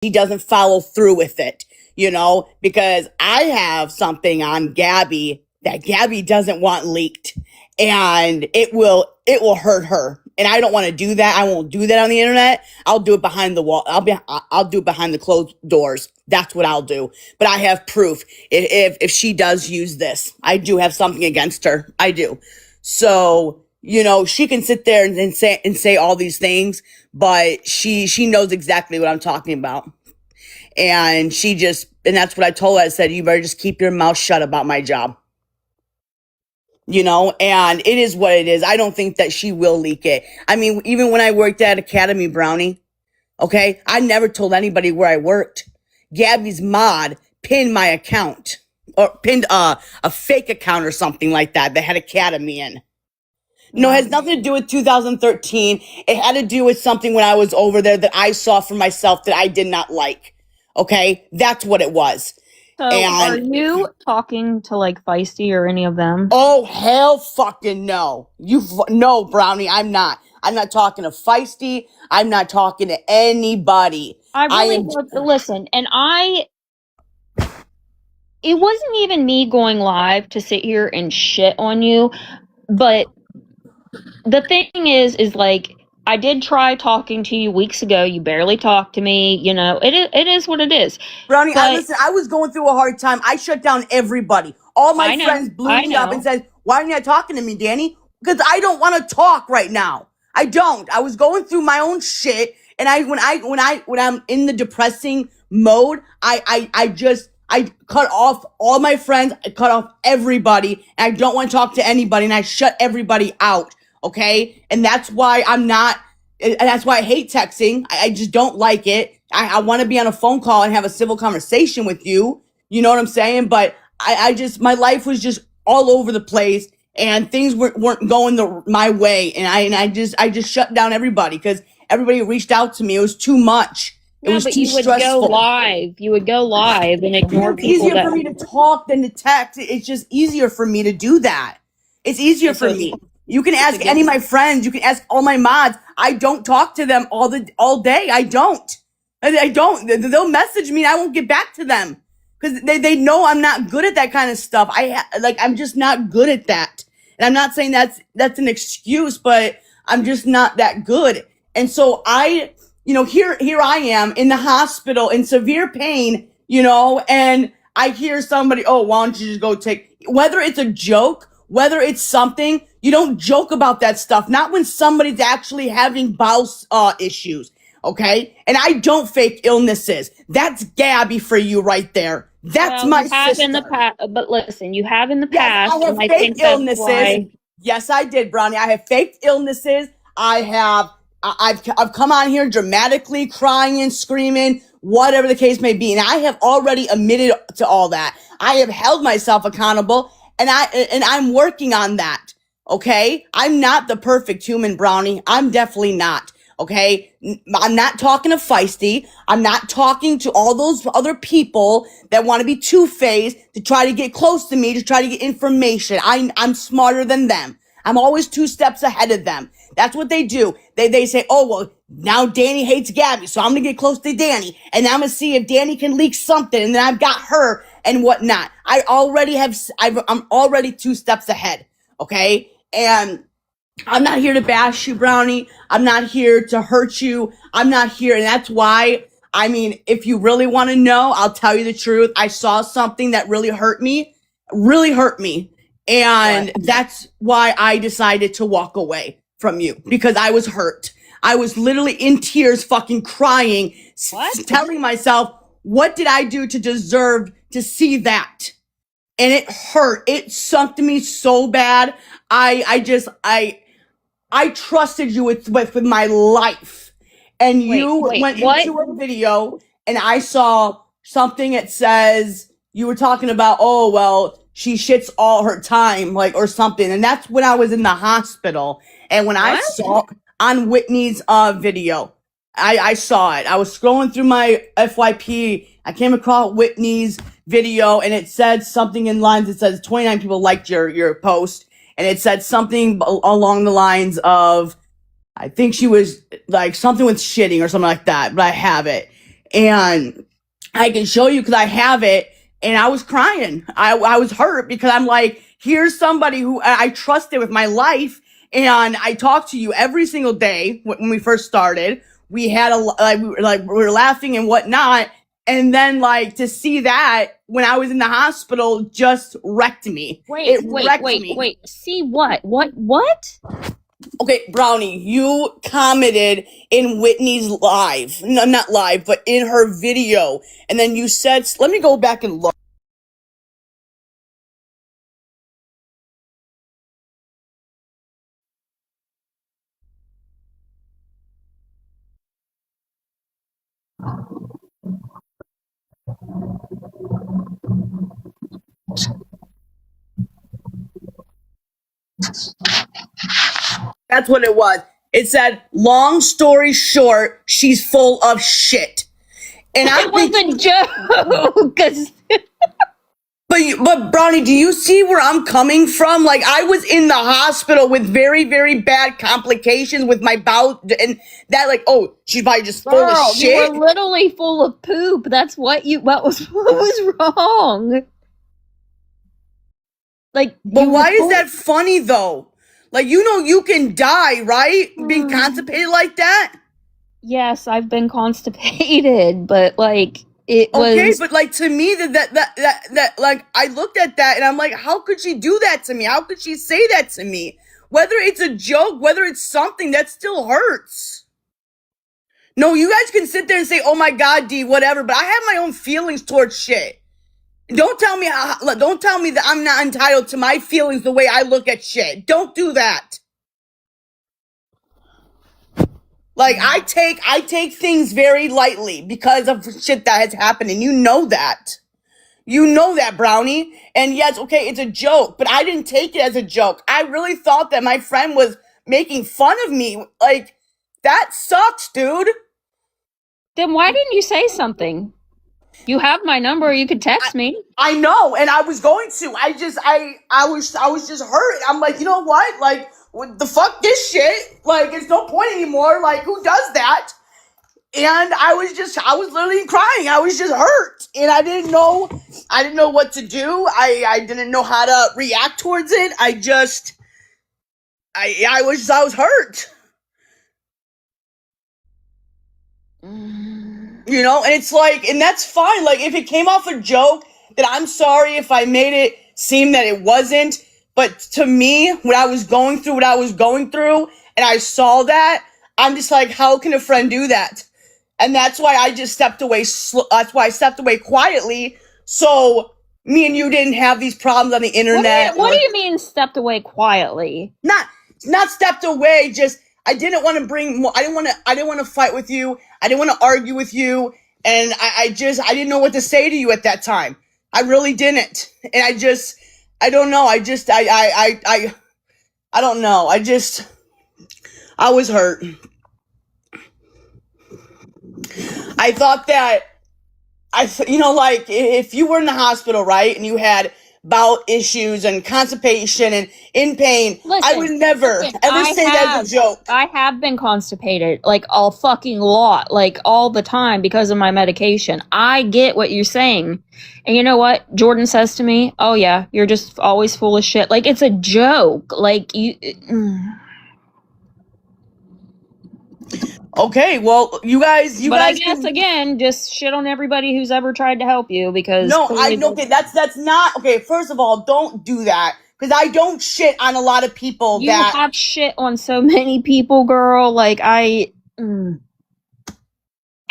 he doesn't follow through with it, because I have something on Gabby that Gabby doesn't want leaked, and it will hurt her. And I don't want to do that. I won't do that on the internet. I'll do it behind the wall. I'll do it behind the closed doors. That's what I'll do. But I have proof. If she does use this, I do have something against her. I do. So, she can sit there and say all these things, but she knows exactly what I'm talking about. And and that's what I told her. I said, you better just keep your mouth shut about my job. And it is what it is. I don't think that she will leak it. I mean, even when I worked at Academy Brownie, okay, I never told anybody where I worked. Gabby's mod pinned my account, or pinned a fake account or something like that had Academy in. No, it has nothing to do with 2013. It had to do with something when I was over there that I saw for myself that I did not like. Okay? That's what it was. So are you talking to like Feisty or any of them? Oh, hell fucking no. No, Brownie, I'm not. I'm not talking to Feisty. I'm not talking to anybody. Listen, and it wasn't even me going live to sit here and shit on you, but the thing is like, I did try talking to you weeks ago. You barely talked to me. It is what it is. Brownie, listen, I was going through a hard time. I shut down everybody. All my friends blew me up and said, why aren't you not talking to me, Dani? Because I don't want to talk right now. I don't. I was going through my own shit. And when I'm in the depressing mode, I cut off all my friends. I cut off everybody. And I don't want to talk to anybody. And I shut everybody out. Okay. And that's why that's why I hate texting. I just don't like it. I want to be on a phone call and have a civil conversation with you. You know what I'm saying? But my life was just all over the place and things weren't going my way. And I just shut down everybody because everybody reached out to me. It was too much. It was too stressful. You would go live and ignore people. It's easier for me to talk than to text. It's just easier for me to do that. It's easier for me. You can ask any of my friends. You can ask all my mods. I don't talk to them all day. I don't. They'll message me and I won't get back to them because they know I'm not good at that kind of stuff. I'm just not good at that. And I'm not saying that's an excuse, but I'm just not that good. And so here I am in the hospital in severe pain, and I hear somebody, oh, why don't you just go whether it's a joke, whether it's something, you don't joke about that stuff. Not when somebody's actually having bowel issues. Okay. And I don't fake illnesses. That's Gabby for you right there. That's my sister. But listen, you have in the past. I have faked illnesses. Yes, I did, Brownie. I have faked illnesses. I've come on here dramatically crying and screaming, whatever the case may be. And I have already admitted to all that. I have held myself accountable and I'm working on that. Okay. I'm not the perfect human, Brownie. I'm definitely not. Okay. I'm not talking to Feisty. I'm not talking to all those other people that want to be two-faced to try to get close to me, to try to get information. I'm smarter than them. I'm always 2 steps ahead of them. That's what they do. They say, oh, well, now Dani hates Gabby, so I'm going to get close to Dani. And I'm going to see if Dani can leak something. And then I've got her and whatnot. I'm already 2 steps ahead. Okay. And I'm not here to bash you, Brownie. I'm not here to hurt you. I'm not here. And that's why, if you really want to know, I'll tell you the truth. I saw something that really hurt me. And that's why I decided to walk away from you, because I was hurt. I was literally in tears, fucking crying, telling myself, what did I do to deserve to see that? And it hurt. It sunk to me so bad. I trusted you with my life. And you went into a video and I saw something that says you were talking about, oh, well, she shits all her time, or something. And that's when I was in the hospital. And when I saw on Whitney's video, I saw it. I was scrolling through my FYP. I came across Whitney's video and it said something in lines. It says 29 people liked your post. And it said something along the lines of, I think she was like something with shitting or something like that, but I have it. and I can show you because I have it. And I was crying. I was hurt because I'm like, here's somebody who I trusted with my life. And I talked to you every single day when we first started. We had we were laughing and whatnot. And then like to see that when I was in the hospital just wrecked me. Wait. See what? What? Okay, Brownie, you commented in Whitney's live. No, not live, but in her video. And then you said, let me go back and look. That's what it was. It said, long story short, she's full of shit. And It was a joke. 'Cause But Brownie, do you see where I'm coming from? Like I was in the hospital with very, very bad complications with my bowel and that like, oh, she's probably just full of shit. You were literally full of poop. That's what was wrong. Like, but why is that funny though? Like, you know, you can die, right? Being constipated like that. Yes, I've been constipated, but like it was okay. But like to me, that like I looked at that and I'm like, how could she do that to me? How could she say that to me? Whether it's a joke, whether it's something that still hurts. No, you guys can sit there and say, "Oh my God, D, whatever," but I have my own feelings towards shit. Don't tell me that I'm not entitled to my feelings the way I look at shit. Don't do that. Like I take things very lightly because of shit that has happened, and you know that. You know that, Brownie. And yes, okay, it's a joke, but I didn't take it as a joke. I really thought that my friend was making fun of me. Like, that sucks, dude. Then why didn't you say something? You have my number. You could text me. I know, and I was going to. I was just hurt. I'm like, you know what? Like, what the fuck this shit? Like, it's no point anymore. Like, who does that? And I was literally crying. I was just hurt, and I didn't know what to do. I didn't know how to react towards it. I was hurt. You know, and it's like, and that's fine. Like, if it came off a joke, then I'm sorry if I made it seem that it wasn't. But to me, when I was going through what I was going through, and I saw that, I'm just like, how can a friend do that? And that's why I just stepped away. That's why I stepped away quietly. So me and you didn't have these problems on the internet. What do you mean stepped away quietly? Not stepped away. Just I didn't want to bring more. I didn't want to fight with you. I didn't want to argue with you. And I didn't know what to say to you at that time. I really didn't. And I don't know. I don't know. I was hurt. I thought that like if you were in the hospital, right, and you had bowel issues and constipation and in pain, I would never ever say that as a joke. I have been constipated like a fucking lot, like all the time because of my medication. I get what you're saying. And you know what? Jordan says to me, "Oh yeah, you're just always full of shit." Like it's a joke. Like you Okay, well, you guys. But I guess again, just shit on everybody who's ever tried to help you because okay, that's not okay. First of all, don't do that because I don't shit on a lot of people. You have shit on so many people, girl. Like I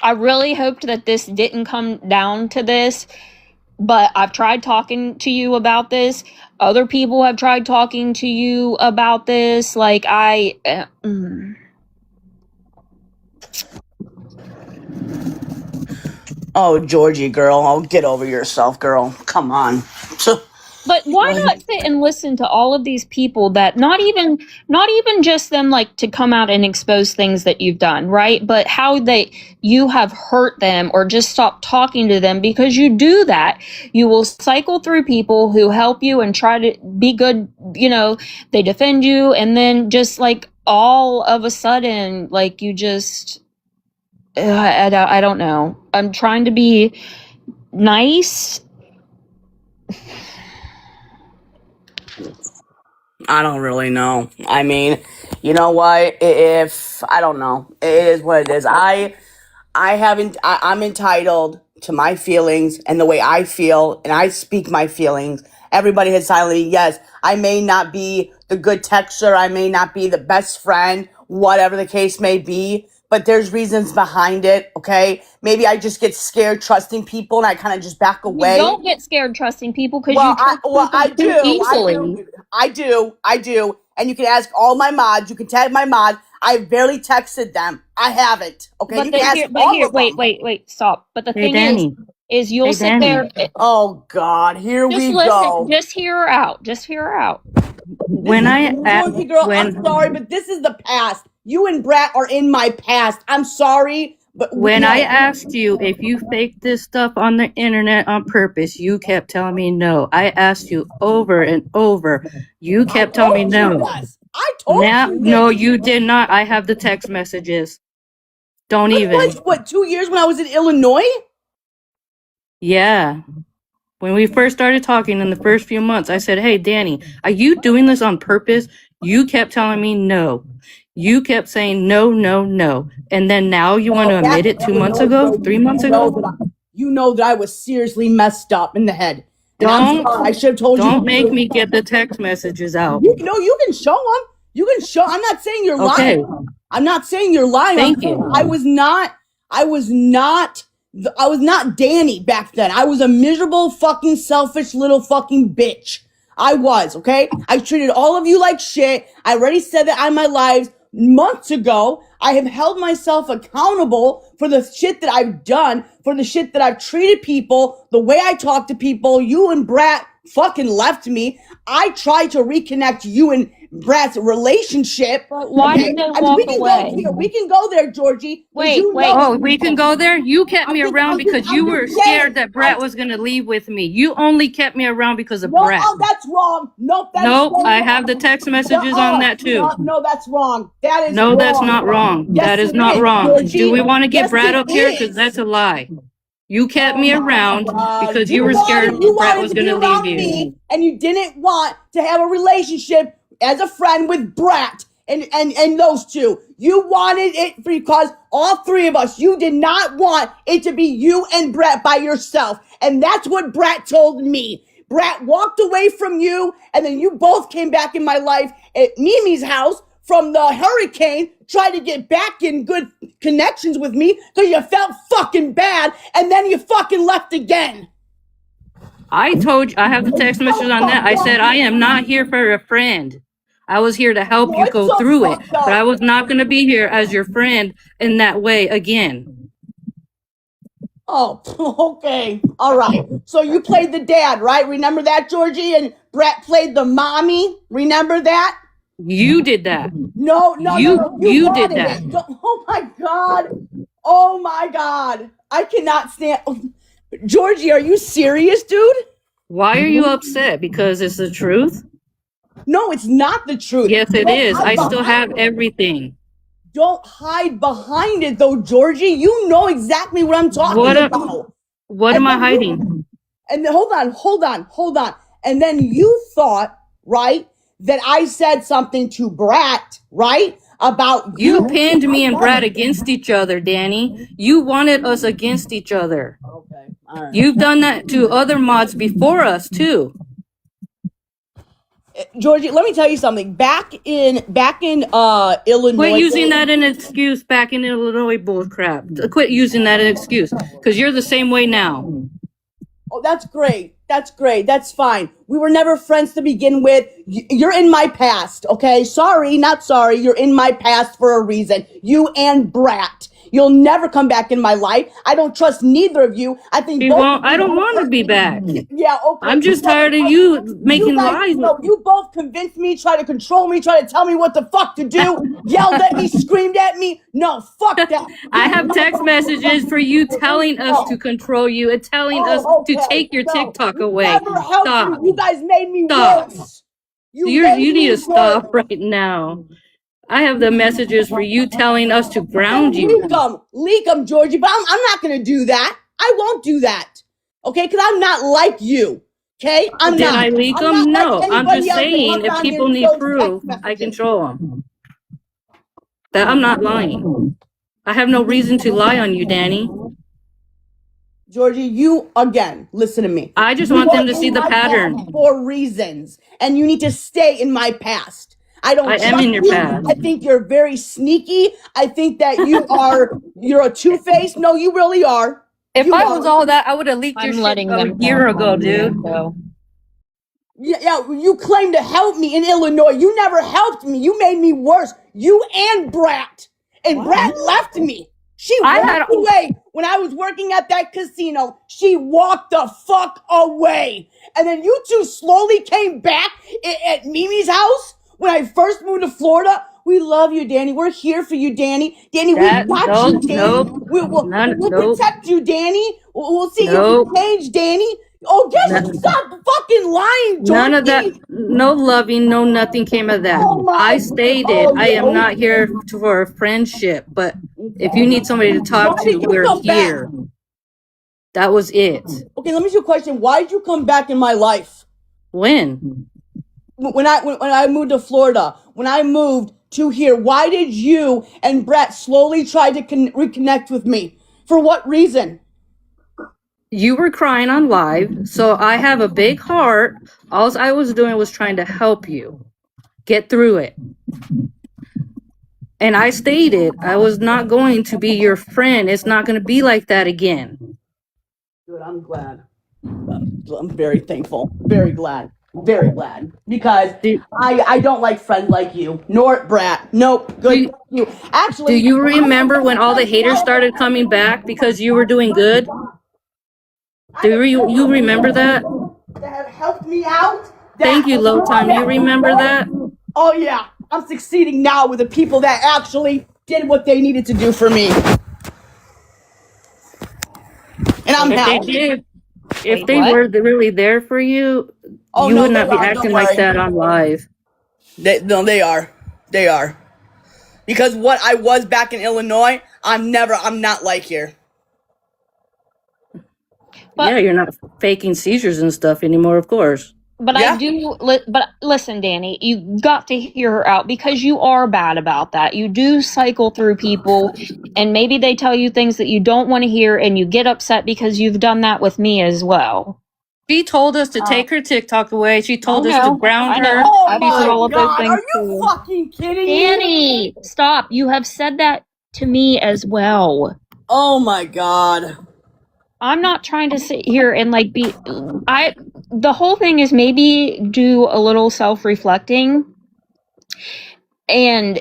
really hoped that this didn't come down to this, but I've tried talking to you about this. Other people have tried talking to you about this. Like Oh, Georgie, girl, oh, get over yourself, girl. Come on. But why not sit and listen to all of these people that not even just them like to come out and expose things that you've done, right? But how you have hurt them or just stop talking to them because you do that. You will cycle through people who help you and try to be good, they defend you, and then just like all of a sudden, like you just I don't know. I'm trying to be nice. I don't really know. I mean, you know what? If I don't know, it is what it is. I haven't. I'm entitled to my feelings and the way I feel, and I speak my feelings. Everybody has silently. Yes, I may not be the good texter. I may not be the best friend. Whatever the case may be. But there's reasons behind it, okay? Maybe I just get scared trusting people and I kind of just back away. You don't get scared trusting people because Well, you trust I people do. too easily. I do. And you can ask all my mods. You can tag my mods. I've barely texted them. I haven't. Okay, But you can ask all of them. wait, stop. But the Hey, thing Dani. is you'll Hey, sit Dani. there. Oh God, here Just we listen. go. Just hear her out. Just hear her out. When I Georgie girl, I'm sorry, but this is the past. You and Brat are in my past. I'm sorry, but when no. I asked you if you faked this stuff on the internet on purpose, you kept telling me no. I asked you over and over. You kept telling me no. Yes. I told Now, you. no, you did not. I have the text messages. Don't It even. was what 2 years when I was in Illinois. Yeah. When we first started talking in the first few months, I said, "Hey, Dani, are you doing this on purpose?" You kept telling me no. You kept saying no, no, no. And then now you want to admit it 2 months ago, 3 months ago? You know that I was seriously messed up in the head. And I'm sorry, I should have told you. Don't make me get the text messages out. You can show them. You can show. I'm not saying you're lying. Okay. I'm not saying you're lying. Thank you. I was not Dani back then. I was a miserable, fucking, selfish little fucking bitch. I was, okay? I treated all of you like shit. I already said that on my lives months ago. I have held myself accountable for the shit that I've done, for the shit that I've treated people, the way I talk to people. You and Brat fucking left me. I tried to reconnect you and Brat's relationship. But why did they walk away? We can go there, Georgie. Wait. Oh, we can go there? You kept me around because you were scared that Brat was going to leave with me. You only kept me around because of Brat. Oh, that's wrong. Nope, that's Nope, wrong. I have the text messages on that too. No, that's wrong. That is No, wrong. that's not wrong. Yes, That is it not is, wrong. Georgie. Do we want to get Yes, Brat it up here? is. Because that's a lie. You kept me around because you were wanted- scared you Brat wanted was to going be to around leave you. me, and you didn't want to have a relationship as a friend with Brat and those two. You wanted it because all three of us, you did not want it to be you and Brat by yourself. And that's what Brat told me. Brat walked away from you, and then you both came back in my life at Mimi's house from the hurricane, tried to get back in good connections with me because you felt fucking bad, and then you fucking left again. I told you, I have the text messages on that. I said, I am not here for a friend. I was here to help you go through it, but I was not going to be here as your friend in that way again. Oh, okay. All right. So you played the dad, right? Remember that, Georgie? And Brett played the mommy. Remember that? You did that. No. You did that. Oh my God. Oh my God. I cannot stand. Georgie, are you serious, dude? Why are you upset? Because it's the truth? No, it's not the truth. Yes, it is. I still have everything. Don't hide behind it, though, Georgie. You know exactly what I'm talking about. What am I hiding? And then, hold on. And then you thought, right, that I said something to Brat, right, about you pinned me and Brat against each other, Dani. You wanted us against each other. Okay, all right. You've done that to other mods before us, too. Georgie, let me tell you something. Back in Illinois. Quit using that as an excuse. Back in Illinois, bullcrap. Quit using that as an excuse, because you're the same way now. Oh, that's great. That's fine. We were never friends to begin with. You're in my past, okay? Sorry, not sorry. You're in my past for a reason. You and Brat. You'll never come back in my life. I don't trust neither of you. I think I don't want to be back. Yeah, okay. I'm just tired of you making lies. No, you both convinced me, try to control me, try to tell me what the fuck to do, yelled at me, screamed at me. No, fuck that. I have text messages for you telling us to control you and telling us to take your TikTok away. Never helped Stop. you. You guys made me Stop. worse. You need to stop right now. I have the messages for you telling us to ground you. Leak them, Georgie. But I'm not going to do that. I won't do that. Okay, because I'm not like you. Okay, I'm Did not. I leak I'm them? not No, like I'm anybody just else that saying comes if on here people and need shows proof, text I can messages. show them. That I'm not lying. I have no reason to lie on you, Dani. Georgie, you again, listen to me. I just You want them are to in see the my pattern. past for reasons, and you need to stay in my past. I don't I am trust in your you. past. I think you're very sneaky. I think that you're a two-faced. No, you really are. If You I are. was all that, I would have leaked your I'm shit letting a them year talk ago, on mute, dude. though. Yeah, you claim to help me in Illinois. You never helped me. You made me worse. You and Brat. And Brat left me. She walked away when I was working at that casino. She walked the fuck away. And then you two slowly came back at Mimi's house when I first moved to Florida. We love you, Dani. We're here for you, Dani. Dani, we got you, Dani. We'll protect you, Dani. We'll see if you change, Dani. Oh, guess you stop fucking lying, Georgie. None of that, no loving, no nothing came of that. I stated I am not here for a friendship, but if you need somebody to talk to, we're here. That was it. Okay, let me ask you a question. Why did you come back in my life? When? When I moved to Florida, when I moved to here, why did you and Brett slowly try to reconnect with me? For what reason? You were crying on live, so I have a big heart. All I was doing was trying to help you get through it. And I stated I was not going to be your friend. It's not going to be like that again. Good, I'm glad. I'm very thankful. Very glad. Very glad. Because I don't like friends like you. Nor Brat. Nope. Good. You. Actually, do you remember when all the haters started coming back because you were doing good? Do you remember that? That have helped me out. Thank you, Low Time. You remember that? Oh yeah. I'm succeeding now with the people that actually did what they needed to do for me. And I'm happy. If they were really there for you, you would not be acting like that on live. They are. They are. Because what I was back in Illinois, I'm not like here. But, yeah, you're not faking seizures and stuff anymore, of course. But yeah. But listen, Dani, you got to hear her out because you are bad about that. You do cycle through people and maybe they tell you things that you don't want to hear and you get upset because you've done that with me as well. She told us to take her TikTok away. She told us to ground her. Oh my God, are you fucking kidding me? Dani, stop. You have said that to me as well. Oh my God. I'm not trying to sit here and like the whole thing is maybe do a little self-reflecting. And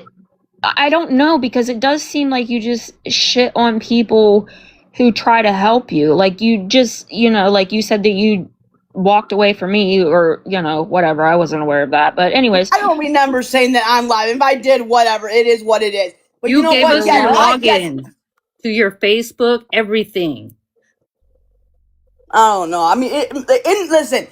I don't know, because it does seem like you just shit on people who try to help you. Like you just, like you said that you walked away from me or, whatever. I wasn't aware of that. But anyways. I don't remember saying that I'm live. If I did, whatever. It is what it is. But you know gave us your login to your Facebook, everything. I don't know. I mean, listen.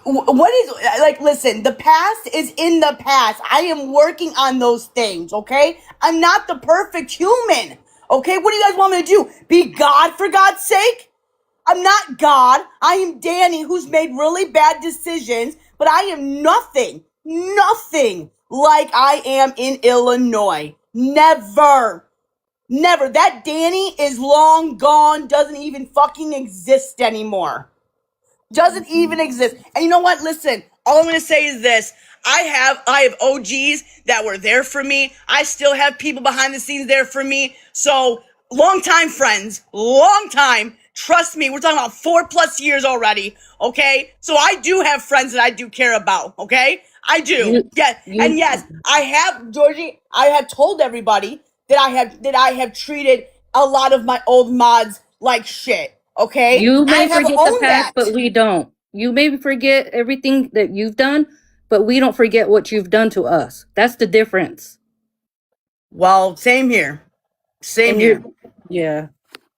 What is, like, listen, the past is in the past. I am working on those things, okay? I'm not the perfect human, okay? What do you guys want me to do? Be God, for God's sake? I'm not God. I am Dani, who's made really bad decisions, but I am nothing like I am in Illinois. Never. That Dani is long gone, doesn't even fucking exist anymore. Doesn't even exist. And you know what? Listen, all I'm going to say is this. I have OGs that were there for me. I still have people behind the scenes there for me. So, long-time friends, long time. Trust me, we're talking about 4+ years already, okay? So I do have friends that I do care about, okay? I do. And yes, I have, Georgie, I have told everybody that I have treated a lot of my old mods like shit. Okay. You may forget the past, but we don't. You may forget everything that you've done, but we don't forget what you've done to us. That's the difference. Well, same here. Same here. Yeah.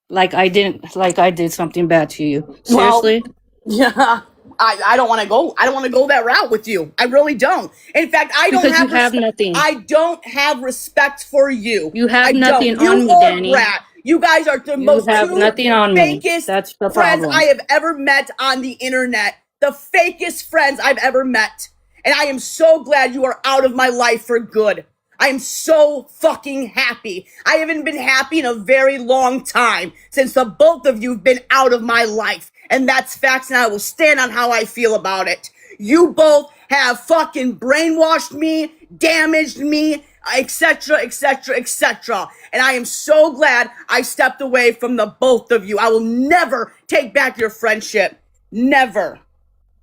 Like I did something bad to you. Seriously? Well, yeah. I don't want to go. I don't want to go that route with you. I really don't. In fact, I don't Because have you have nothing. I don't have respect for you. You have I nothing don't. on You me, or Danny. Brat. You guys are the You most have two nothing on me. fakest That's the friends problem. I have ever met on the internet. The fakest friends I've ever met. And I am so glad you are out of my life for good. I am so fucking happy. I haven't been happy in a very long time since the both of you have been out of my life. And that's facts, and I will stand on how I feel about it. You both have fucking brainwashed me, damaged me, etc., etc., etc. And I am so glad I stepped away from the both of you. I will never take back your friendship. Never.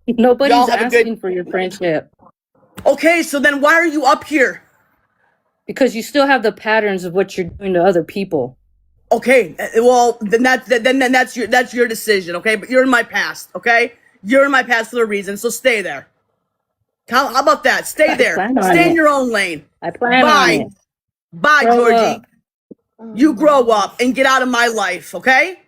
Nobody's Y'all have a asking good... for your friendship. Okay, so then why are you up here? Because you still have the patterns of what you're doing to other people. Okay, well, then that's your decision, okay? But you're in my past, okay? You're in my past for a reason, so stay there. How about that? Stay there. Stay in your own lane. I plan on it. Bye, Grow Georgie. up. You grow up and get out of my life, okay?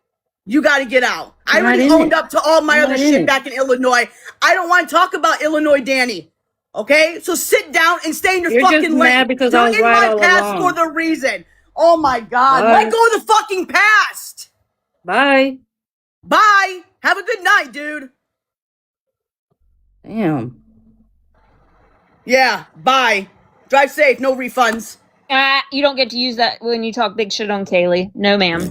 You got to get out. I I'm already not in owned it. up to all my I'm other not in shit it. back in Illinois. I don't want to talk about Illinois, Danny. Okay? So sit down and stay in your You're fucking just lane. mad because I was You're in right my all past along. for the reason. Oh my God. Bye. Let go of the fucking past. Bye. Bye. Have a good night, dude. Damn. Yeah, bye. Drive safe, no refunds. You don't get to use that when you talk big shit on Kaylee. No, ma'am.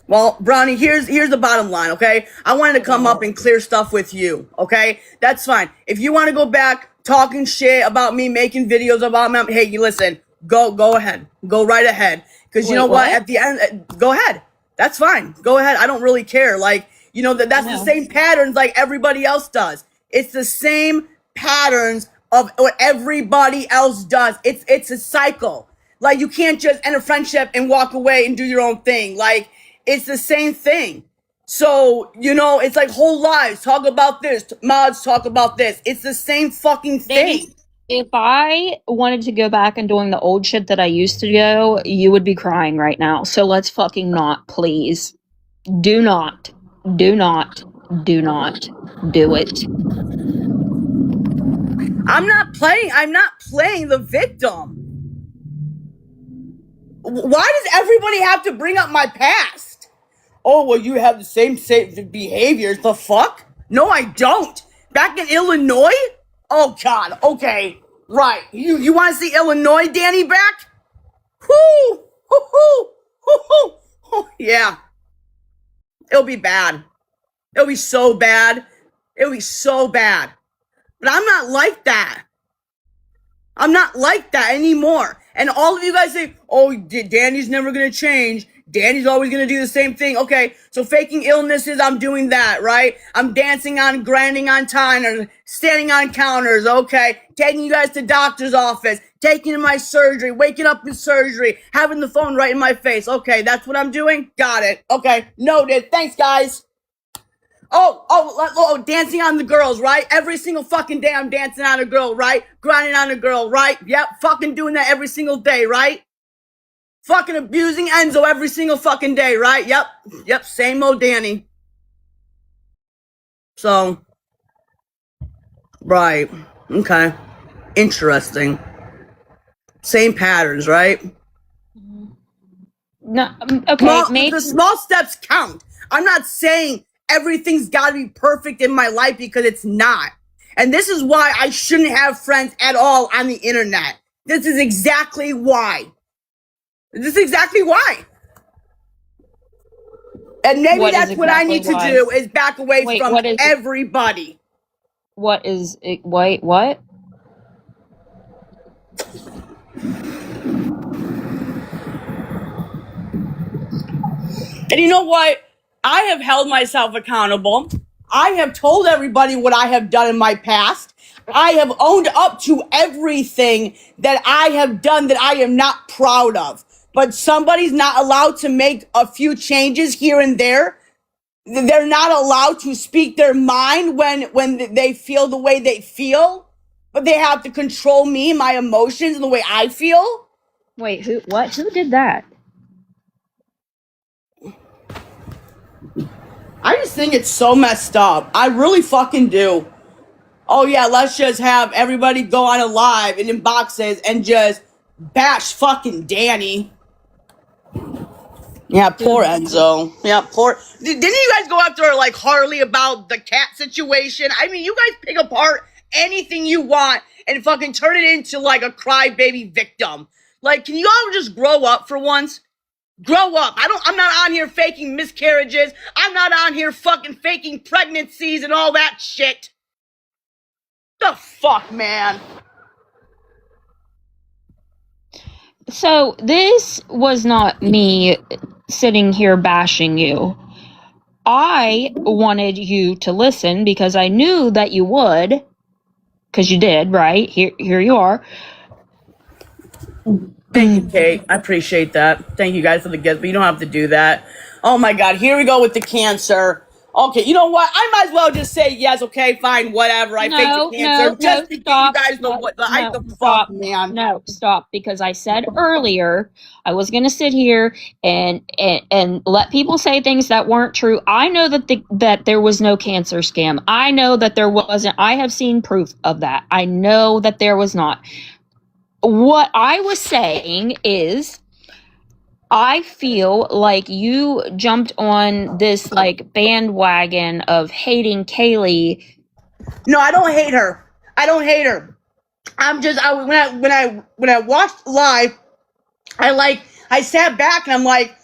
Well, Brownie, here's the bottom line, okay? I wanted to come up and clear stuff with you, okay? That's fine. If you want to go back talking shit about me, making videos about me, hey, you listen, go ahead. Go right ahead. Because you know what? At the end, go ahead. That's fine. Go ahead. I don't really care. Like, you know, that's the same patterns like everybody else does. It's the same patterns of what everybody else does. It's a cycle. Like, you can't just end a friendship and walk away and do your own thing. Like, it's the same thing. So, you know, it's like whole lives. Talk about this. Mods talk about this. It's the same fucking thing. If I wanted to go back and doing the old shit that I used to do, you would be crying right now. So let's fucking not, please. Do not. Do not. Do not do it. I'm not playing the victim. Why does everybody have to bring up my past? Oh, well, you have the same behaviors. The fuck? No, I don't. Back in Illinois? Oh, God. Okay. Right. You want to see Illinois, Danny, back? Whoo! Whoo! Whoo! Whoo! Yeah. It'll be bad. It'll be so bad. It'll be so bad. But I'm not like that. I'm not like that anymore. And all of you guys say, oh, Danny's never going to change. Danny's always going to do the same thing. Okay, so faking illnesses, I'm doing that, right? I'm dancing on, grinding on timers, standing on counters, okay? Taking you guys to doctor's office, taking in my surgery, waking up in surgery, having the phone right in my face. Okay, that's what I'm doing? Got it. Okay, noted. Thanks, guys. Oh, dancing on the girls, right? Every single fucking day I'm dancing on a girl, right? Grinding on a girl, right? Yep, fucking doing that every single day, right? Fucking abusing Enzo every single fucking day, right? Yep, same old Danny. So, right, okay. Interesting. Same patterns, right? No, okay, maybe the small steps count. I'm not saying everything's got to be perfect in my life because it's not. And this is why I shouldn't have friends at all on the internet. This is exactly why. This is exactly why. And maybe that's what I need to do is back away from everybody. What is it? Wait, what? And you know what? I have held myself accountable. I have told everybody what I have done in my past. I have owned up to everything that I have done that I am not proud of. But somebody's not allowed to make a few changes here and there. They're not allowed to speak their mind when they feel the way they feel. But they have to control me, my emotions, and the way I feel. Wait, who? What? Who did that? I just think it's so messed up. I really fucking do. Oh yeah, let's just have everybody go on a live and in boxes and just bash fucking Dani. Yeah, poor Enzo. Yeah, poor. Didn't you guys go after like Harley about the cat situation? I mean, you guys pick apart anything you want and fucking turn it into like a crybaby victim. Like, can you all just grow up for once? Grow up. I'm not on here faking miscarriages. I'm not on here fucking faking pregnancies and all that shit. The fuck, man. So this was not me sitting here bashing you. I wanted you to listen because I knew that you would, because you did, right? Here you are. Thank you, Kate. I appreciate that. Thank you guys for the gifts, but you don't have to do that. Oh my God, here we go with the cancer. Okay, you know what? I might as well just say yes. Okay, fine, whatever. I faked the cancer just to get you guys know what the fuck, man. No, stop, because I said earlier I was going to sit here and let people say things that weren't true. I know that there was no cancer scam. I know that there wasn't. I have seen proof of that. I know that there was not. What I was saying is, I feel like you jumped on this like bandwagon of hating Kaylee. No, I don't hate her. I don't hate her. When I watched live, I sat back and I'm like,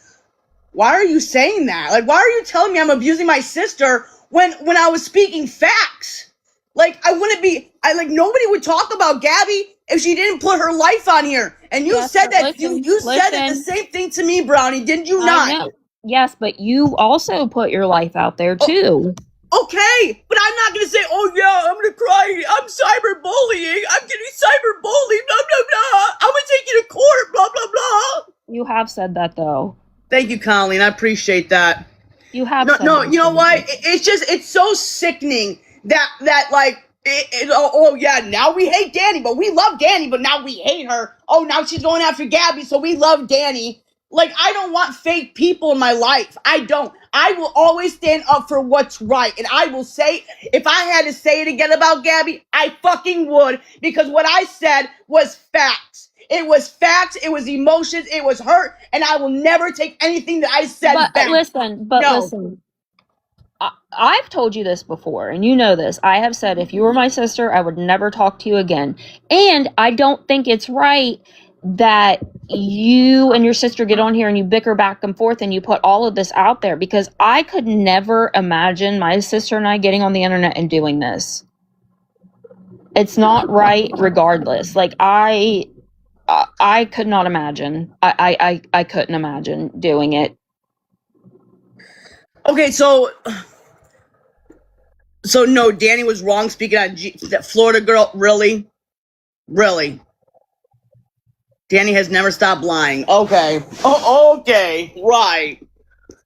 why are you saying that? Like, why are you telling me I'm abusing my sister when I was speaking facts? Like, nobody would talk about Gabby if she didn't put her life on here. And you said that you said the same thing to me, Brownie, didn't you not? I know. Yes, but you also put your life out there too. Okay, but I'm not gonna say, oh yeah, I'm gonna cry, I'm cyberbullying, I'm getting cyberbullied, blah blah blah. I'm gonna take you to court, blah blah blah. You have said that though. Thank you, Colleen. I appreciate that. You have said no. You know what? It's so sickening that yeah, now we hate Dani, but we love Dani, but now we hate her. Oh, now she's going after Gabby, so we love Dani. Like, I don't want fake people in my life. I don't. I will always stand up for what's right. And I will say, if I had to say it again about Gabby, I fucking would. Because what I said was facts. It was facts. It was emotions. It was hurt. And I will never take anything that I said back. Listen. I've told you this before, and you know this. I have said if you were my sister, I would never talk to you again. And I don't think it's right that you and your sister get on here and you bicker back and forth and you put all of this out there, because I could never imagine my sister and I getting on the internet and doing this. It's not right regardless. Like, I could not imagine. I couldn't imagine doing it. Okay, so no, Dani was wrong speaking on that Florida girl. Really? Dani has never stopped lying. Okay. Oh, okay. Right.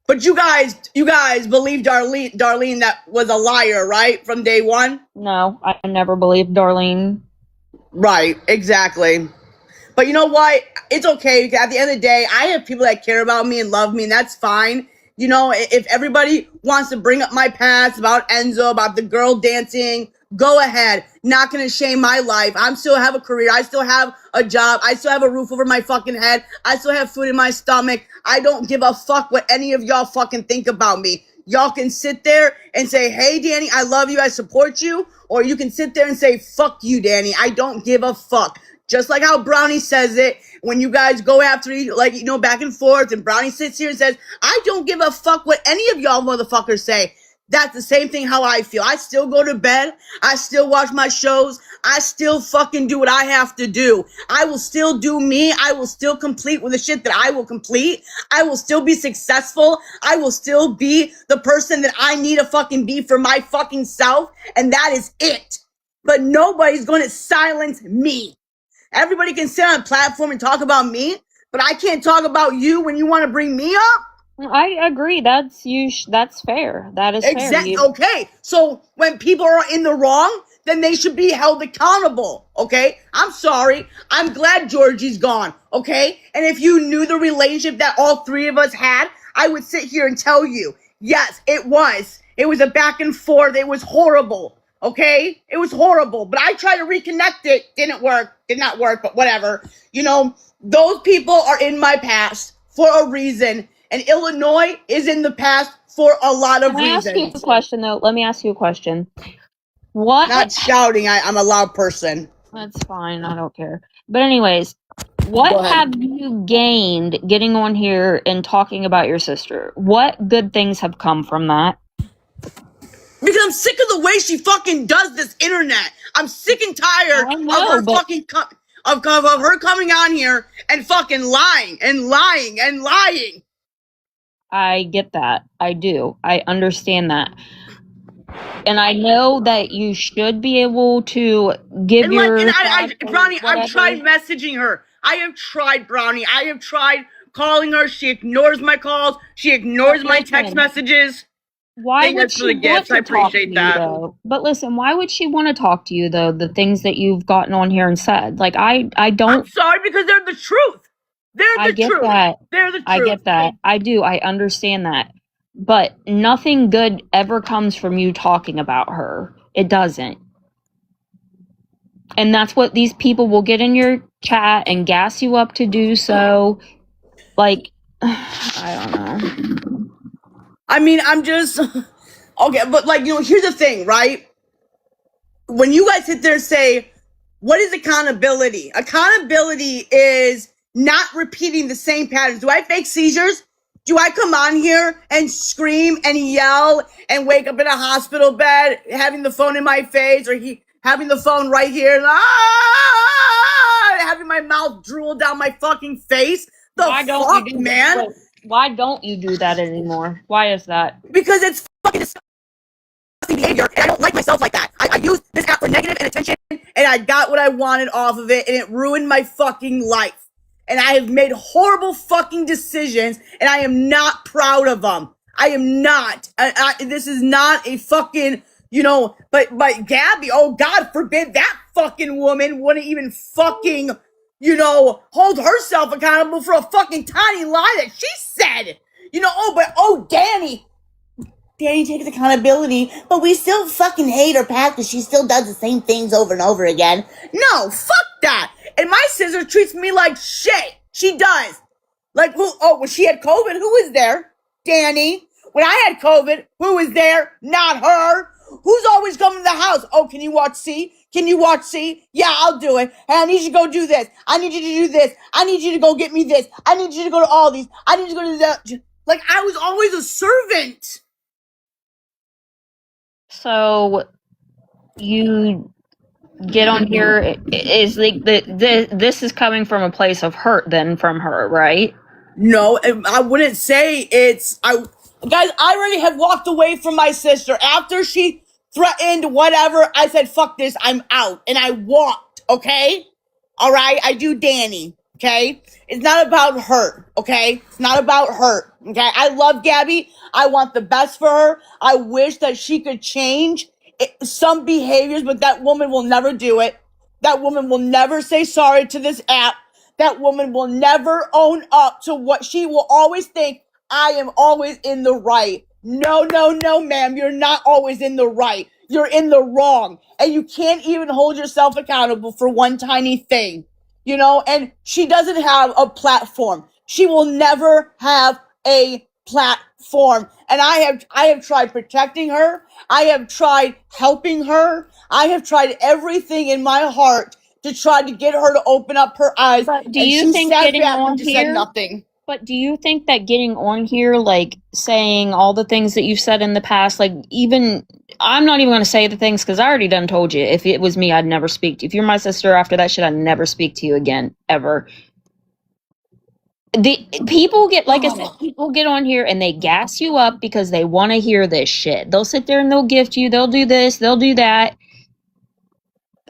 But you guys believe Darlene that was a liar, right? From day one? No, I never believed Darlene. Right. Exactly. But you know what? It's okay. At the end of the day, I have people that care about me and love me, and that's fine. You know, if everybody wants to bring up my past about Enzo, about the girl dancing, go ahead. Not going to shame my life. I still have a career. I still have a job. I still have a roof over my fucking head. I still have food in my stomach. I don't give a fuck what any of y'all fucking think about me. Y'all can sit there and say, hey, Dani, I love you. I support you. Or you can sit there and say, fuck you, Dani. I don't give a fuck. Just like how Brownie says it when you guys go after each, like, you know, back and forth, and Brownie sits here and says, I don't give a fuck what any of y'all motherfuckers say. That's the same thing how I feel. I still go to bed. I still watch my shows. I still fucking do what I have to do. I will still do me. I will still complete with the shit that I will complete. I will still be successful. I will still be the person that I need to fucking be for my fucking self. And that is it. But nobody's going to silence me. Everybody can sit on a platform and talk about me, but I can't talk about you when you want to bring me up. I agree. That's fair. That is exactly fair. Okay. So when people are in the wrong, then they should be held accountable. Okay. I'm sorry. I'm glad Georgie's gone. Okay. And if you knew the relationship that all three of us had, I would sit here and tell you Yes, it was. It was a back and forth. It was horrible. Okay? It was horrible. But I tried to reconnect it. Didn't work. Did not work, but whatever. You know, those people are in my past for a reason. And Illinois is in the past for a lot of Can I reasons. ask you a question, though? Let me ask you a question. What? Not shouting. I'm a loud person. That's fine. I don't care. But anyways, what have you gained getting on here and talking about your sister? What good things have come from that? Because I'm sick of the way she fucking does this internet. I'm sick and tired of her fucking of her coming on here and fucking lying and lying and lying. I get that. I do. I understand that. And I know that you should be able to give and your Brownie, I've tried messaging her. I have tried, Brownie. I have tried calling her. She ignores my calls. She ignores my text messages. Why would she want to talk to you, though? But listen, why would she want to talk to you, though? The things that you've gotten on here and said, like I don't. I'm sorry, because they're the truth. They're the truth. They're the truth. I get that. I do. I understand that. But nothing good ever comes from you talking about her. It doesn't. And that's what these people will get in your chat and gas you up to do so. Like, I don't know. I mean, I'm just okay, but like, you know, here's the thing, right? When you guys sit there and say, what is accountability? Accountability is not repeating the same patterns. Do I fake seizures? Do I come on here and scream and yell and wake up in a hospital bed, having the phone in my face, or having the phone right here, and having my mouth drool down my fucking face? Why don't you do man? That? Why don't you do that anymore? Why is that? Because it's fucking disgusting behavior, and I don't like myself like that. I used this app for negative and attention, and I got what I wanted off of it, and it ruined my fucking life. And I have made horrible fucking decisions, and I am not proud of them. I am not. This is not a fucking, you know, but Gabby, oh God forbid that fucking woman wouldn't even fucking, you know, hold herself accountable for a fucking tiny lie that she said. You know, Dani takes accountability, but we still fucking hate her past because she still does the same things over and over again. No, fuck that. And my sister treats me like shit. She does. Like who? Oh, when she had COVID, who was there? Dani. When I had COVID, who was there? Not her. Who's always coming to the house? Oh, can you watch C? Can you watch C? Yeah, I'll do it. Hey, I need you to go do this. I need you to do this. I need you to go get me this. I need you to go to all these. I need you to go to that. Like, I was always a servant. So you get on here is like this is coming from a place of hurt then from her, right? No, I wouldn't say guys, I already have walked away from my sister after she threatened whatever. I said, fuck this, I'm out, and I walked. Okay, all right, I do Dani. Okay, it's not about her. Okay, it's not about her. Okay, I love Gabby. I want the best for her. I wish that she could change some behaviors, but that woman will never do it. That woman will never say sorry to this app. That woman will never own up to what she will always think. I am always in the right. No, ma'am. You're not always in the right. You're in the wrong. And you can't even hold yourself accountable for one tiny thing. You know, and she doesn't have a platform. She will never have a platform. And I have tried protecting her. I have tried helping her. I have tried everything in my heart to try to get her to open up her eyes. But do you think getting on here? Said nothing. But do you think that getting on here, like saying all the things that you've said in the past, like even I'm not even going to say the things because I already done told you. If it was me, I'd never speak to you. If you're my sister after that shit, I'd never speak to you again ever. The people get, like I said, people get on here and they gas you up because they want to hear this shit. They'll sit there and they'll gift you. They'll do this. They'll do that.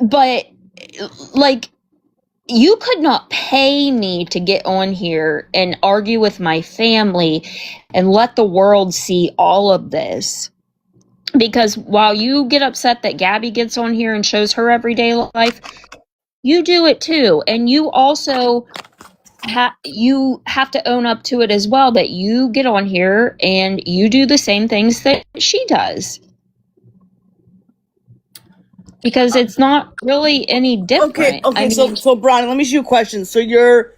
But like, you could not pay me to get on here and argue with my family and let the world see all of this. Because while you get upset that Gabby gets on here and shows her everyday life, you do it too. And you also you have to own up to it as well, that you get on here and you do the same things that she does. Because it's not really any different. Okay. So Brian, let me ask you a question. So you're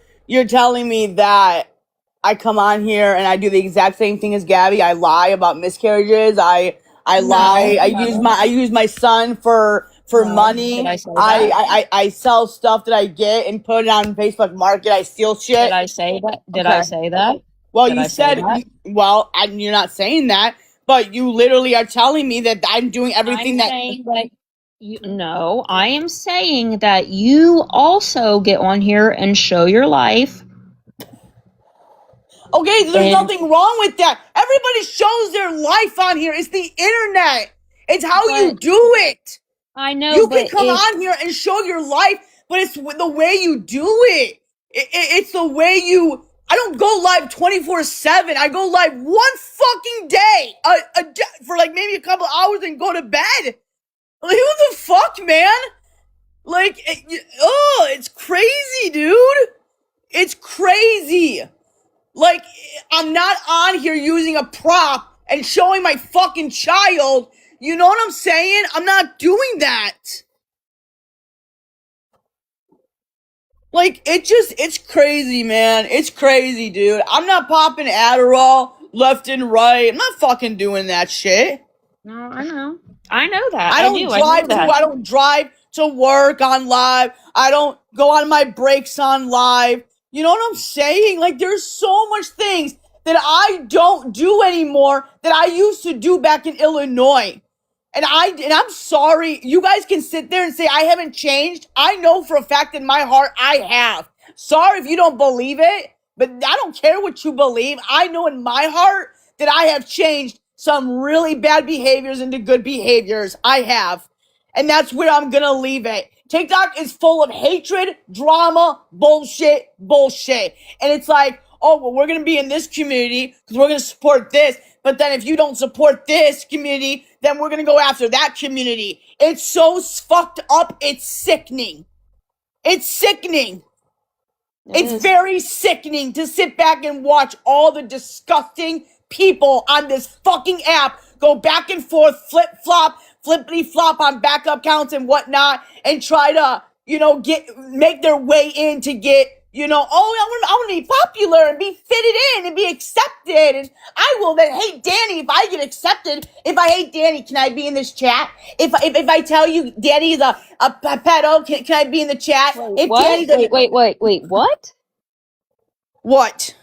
telling me that I come on here and I do the exact same thing as Gabby. I lie about miscarriages. I lie. I use my son for money. Did I say that? I sell stuff that I get and put it on Facebook Market. I steal shit. Did I say that? Did I say that? Well, Did you I say said that? you're not saying that, but you literally are telling me that I'm doing everything No, I am saying that you also get on here and show your life. Okay, there's nothing wrong with that. Everybody shows their life on here. It's the internet. It's how you do it. I know, you can come on here and show your life, but it's the way you do it. It's the way you. I don't go live 24/7. I go live one fucking day, for like maybe a couple hours and go to bed. Like, who the fuck, man? Like, it's crazy, dude. It's crazy. Like, I'm not on here using a prop and showing my fucking child. You know what I'm saying? I'm not doing that. Like, it's crazy, man. It's crazy, dude. I'm not popping Adderall left and right. I'm not fucking doing that shit. No, I know. I know that. I don't drive to work on live. I don't go on my breaks on live. You know what I'm saying? Like, there's so much things that I don't do anymore that I used to do back in Illinois. And I'm sorry. You guys can sit there and say I haven't changed. I know for a fact in my heart I have. Sorry if you don't believe it, but I don't care what you believe. I know in my heart that I have changed some really bad behaviors into good behaviors. I have. And that's where I'm gonna leave it. TikTok is full of hatred, drama, bullshit. And it's like, oh, well, we're gonna be in this community because we're gonna support this. But then if you don't support this community, then we're gonna go after that community. It's so fucked up, it's sickening. It's sickening. It's very sickening to sit back and watch all the disgusting people on this fucking app go back and forth, flippity flop on backup counts and whatnot, and try to, make their way in to get, I want to be popular and be fitted in and be accepted. And I will then hate Dani if I get accepted. If I hate Dani, can I be in this chat? If I tell you Dani is a pedo, can I be in the chat? Wait, what? Wait, what? What?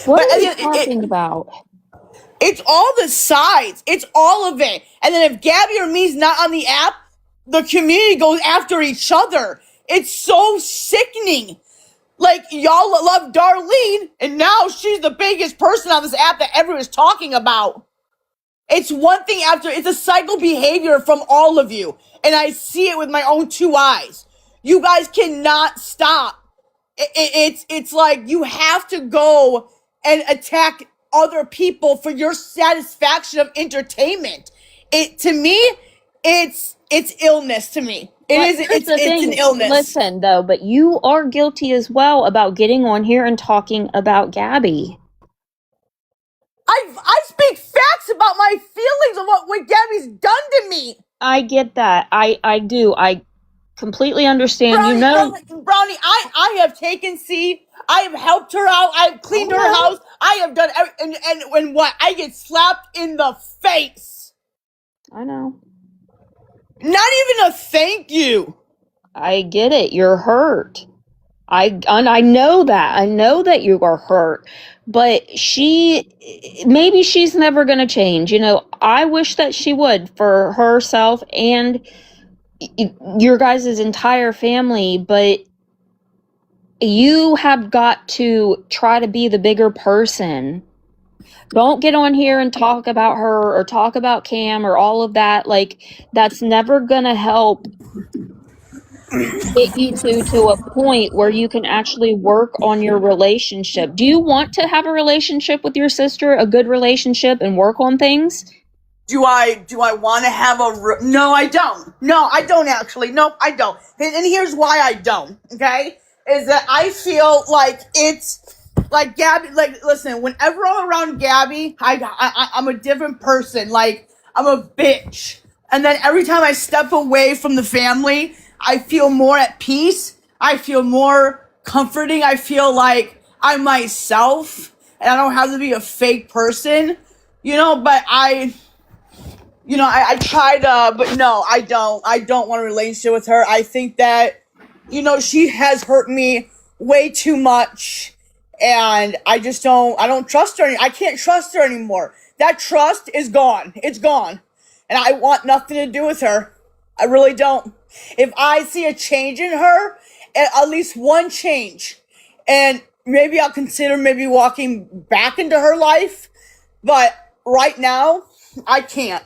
What are you talking about? It's all the sides. It's all of it. And then if Gabby or me's not on the app, the community goes after each other. It's so sickening. Like, y'all love Darlene, and now she's the biggest person on this app that everyone's talking about. It's one thing after, it's a cycle behavior from all of you. And I see it with my own two eyes. You guys cannot stop. It's like you have to go and attack other people for your satisfaction of entertainment. To me, it's illness to me. It's an illness. Listen, though, but you are guilty as well about getting on here and talking about Gabby. I speak facts about my feelings of what Gabby's done to me. I get that. I do. I completely understand. Brownie, I have taken C. I have helped her out. I have cleaned her house. I have done everything. And what? I get slapped in the face. I know. Not even a thank you. I get it. You're hurt. I know that. I know that you are hurt. But maybe she's never going to change. I wish that she would, for herself and your guys' entire family. But you have got to try to be the bigger person. Don't get on here and talk about her or talk about Cam or all of that. Like, that's never going to help get you to a point where you can actually work on your relationship. Do you want to have a relationship with your sister, a good relationship, and work on things? Do I want to have no, I don't. No, I don't actually. No, I don't. And here's why I don't, okay? Is that I feel like it's like Gabby, like, listen, whenever I'm around Gabby, I'm a different person. Like, I'm a bitch. And then every time I step away from the family, I feel more at peace. I feel more comforting. I feel like I'm myself and I don't have to be a fake person, but I try to, but no, I don't want a relationship with her. I think that, she has hurt me way too much and I don't trust her. I can't trust her anymore. That trust is gone. It's gone. And I want nothing to do with her. I really don't. If I see a change in her, at least one change, and maybe I'll consider maybe walking back into her life. But right now, I can't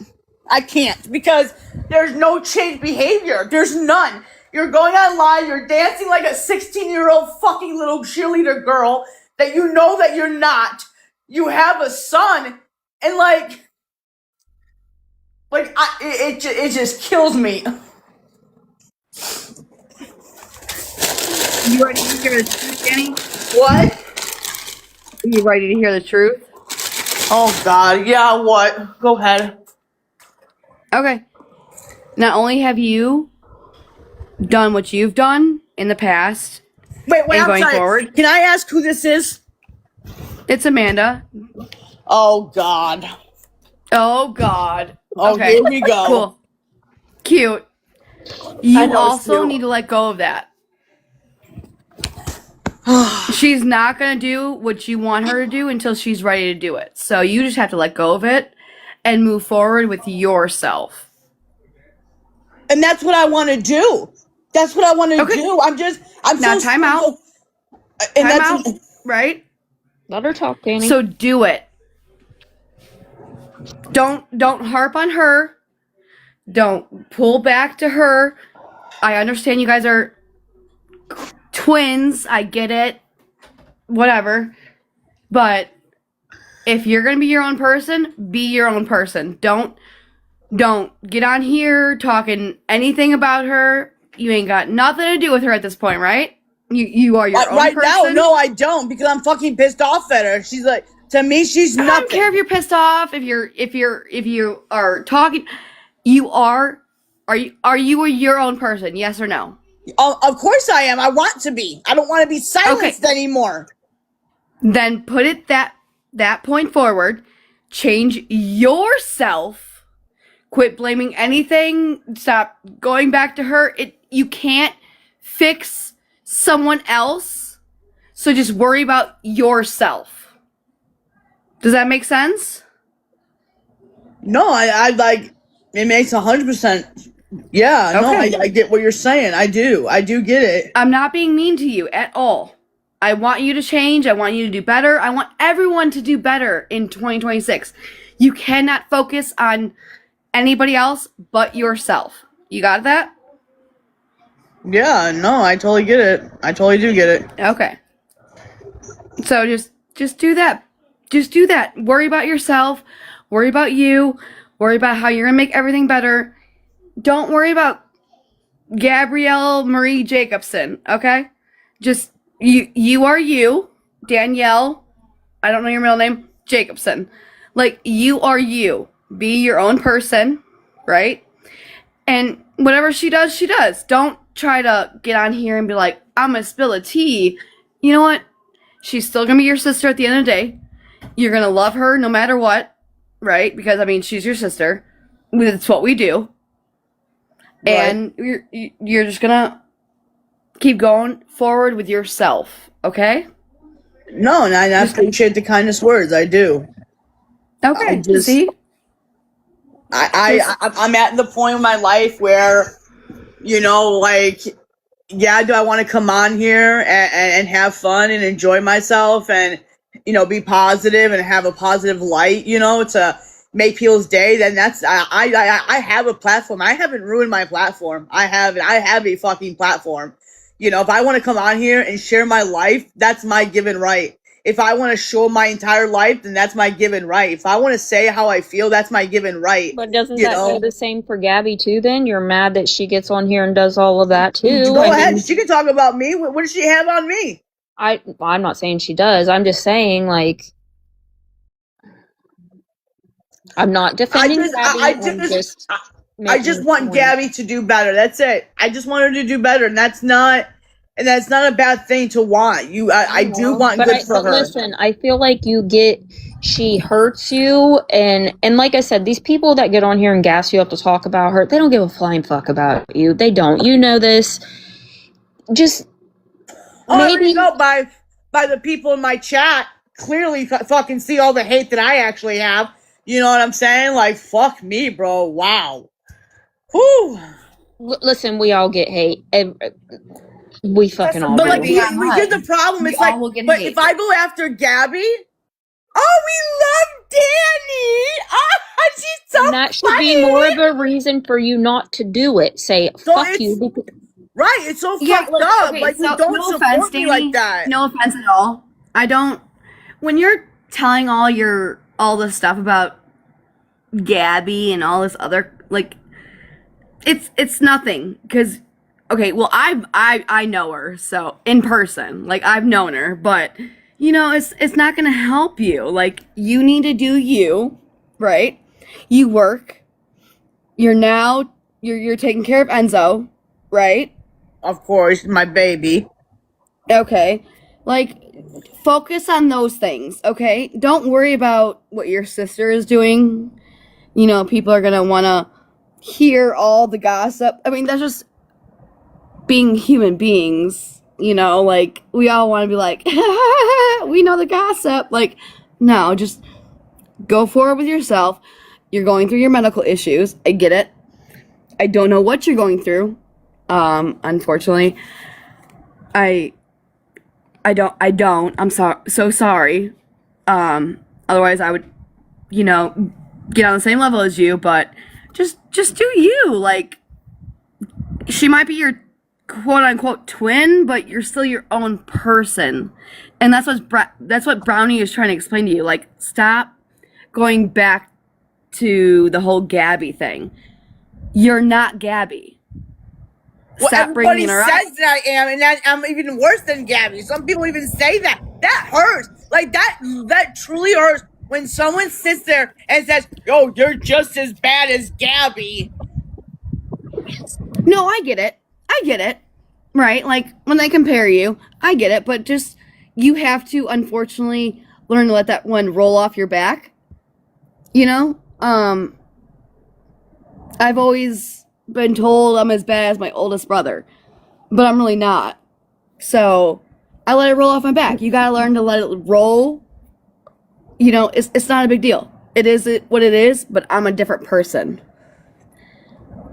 because there's no changed behavior. There's none. You're going online, you're dancing like a 16-year-old fucking little cheerleader girl that you know that you're not. You have a son, and it just kills me. You ready to hear the truth, Danny? What? Are you ready to hear the truth? Oh God, yeah, what? Go ahead. Okay. Not only have you done what you've done in the past, Wait, and I'm going sorry. forward, Can I ask who this is? it's Amanda. Oh God. Oh God. Oh, Okay. here we go. Cool. Cute. I You know, it's also cute. need to let go of that. She's not going to do what you want her to do until she's ready to do it. So you just have to let go of it and move forward with yourself. And that's what I want to do. That's what I want to Okay. do. I'm Now, so time out. And Time that's out, right? Let her talk, Dani. So do it. Don't harp on her. Don't pull back to her. I understand you guys are twins. I get it. Whatever. But if you're going to be your own person, be your own person. Don't get on here talking anything about her. You ain't got nothing to do with her at this point, right? You are your own right person. now. No, I don't, because I'm fucking pissed off at her. She's like, to me, she's nothing. I don't care if you're pissed off. If you are talking, you are. Are you your own person? Yes or no? Of course I am. I want to be. I don't want to be silenced anymore. Then put it that point forward. Change yourself. Quit blaming anything. Stop going back to her. You can't fix someone else. So just worry about yourself. Does that make sense? No, I like, it makes 100%. Yeah, Okay. no, I get what you're saying. I do get it. I'm not being mean to you at all. I want you to change. I want you to do better. I want everyone to do better in 2026. You cannot focus on anybody else but yourself. You got that? Yeah, no, I totally get it. I totally do get it. Okay. So just do that. Just do that. Worry about yourself. Worry about you. Worry about how you're going to make everything better. Don't worry about Gabrielle Marie Jacobson, okay? Just, you are you, Danielle, I don't know your middle name, Jacobson. Like, you are you. Be your own person, right? And whatever she does, she does. Don't try to get on here and be like, I'm gonna spill a tea. You know what? She's still gonna be your sister at the end of the day. You're gonna love her no matter what, right? Because, I mean, she's your sister. It's what we do. Right. And you're just gonna keep going forward with yourself, okay? No, and I appreciate the kindest words. I do. Okay. See? I'm at the point in my life where, like, yeah, do I want to come on here and have fun and enjoy myself and, be positive and have a positive light, to make people's day? Then that's, I have a platform. I haven't ruined my platform. I have a fucking platform. If I want to come on here and share my life, that's my given right. if I want to show my entire life, then that's my given right. If I want to say how I feel, that's my given right. But doesn't that go the same for Gabby too then? You're mad that she gets on here and does all of that too. Go ahead. She can talk about me. What does she have on me? I'm not saying she does. I'm just saying, like, I'm not defending Gabby. I just want Gabby to do better. That's it. I just want her to do better, and that's not a bad thing to want. I do want good for her. Listen, I feel like she hurts you, and like I said, these people that get on here and gas you up to talk about her, they don't give a flying fuck about you. They don't. You know this. Just maybe by the people in my chat clearly fucking see all the hate that I actually have. You know what I'm saying? Like, fuck me, bro. Wow. Whew. Listen, we all get hate. We fucking all do. But here's the problem. It's like, but if I go after Gabby, oh, we love Dani. Oh, she's so and that should be more of a reason for you not to do it. Say, fuck you. Right, it's so fucked up. Okay, like, so, don't support me like that. No offense at all. I don't. When you're telling all the stuff about Gabby and all this other, like, it's nothing. Because, okay, well, I know her, so, in person. Like, I've known her, but, you know, it's not gonna help you. Like, you need to do you, right? You work. You're taking care of Enzo, right? Of course, my baby. Okay. Like, focus on those things, okay? Don't worry about what your sister is doing. You know, people are gonna wanna hear all the gossip. I mean, that's just being human beings, you know? Like, we all wanna be like, we know the gossip. Like, no, just go forward with yourself. You're going through your medical issues. I get it. I don't know what you're going through. Unfortunately, I don't. I'm so sorry. Otherwise I would, you know, get on the same level as you, but just do you. Like, she might be your quote unquote twin, but you're still your own person. And that's what Brownie is trying to explain to you. Like, stop going back to the whole Gabby thing. You're not Gabby. Well, everybody says that I am, and that I'm even worse than Gabby. Some people even say that. That hurts. Like, that truly hurts when someone sits there and says, yo, you're just as bad as Gabby. No, I get it. Right? like, when they compare you, I get it, but just, you have to, unfortunately, learn to let that one roll off your back. You know? I've always been told I'm as bad as my oldest brother, but I'm really not. So I let it roll off my back. You gotta learn to let it roll. You know, it's not a big deal. It is what it is, but I'm a different person.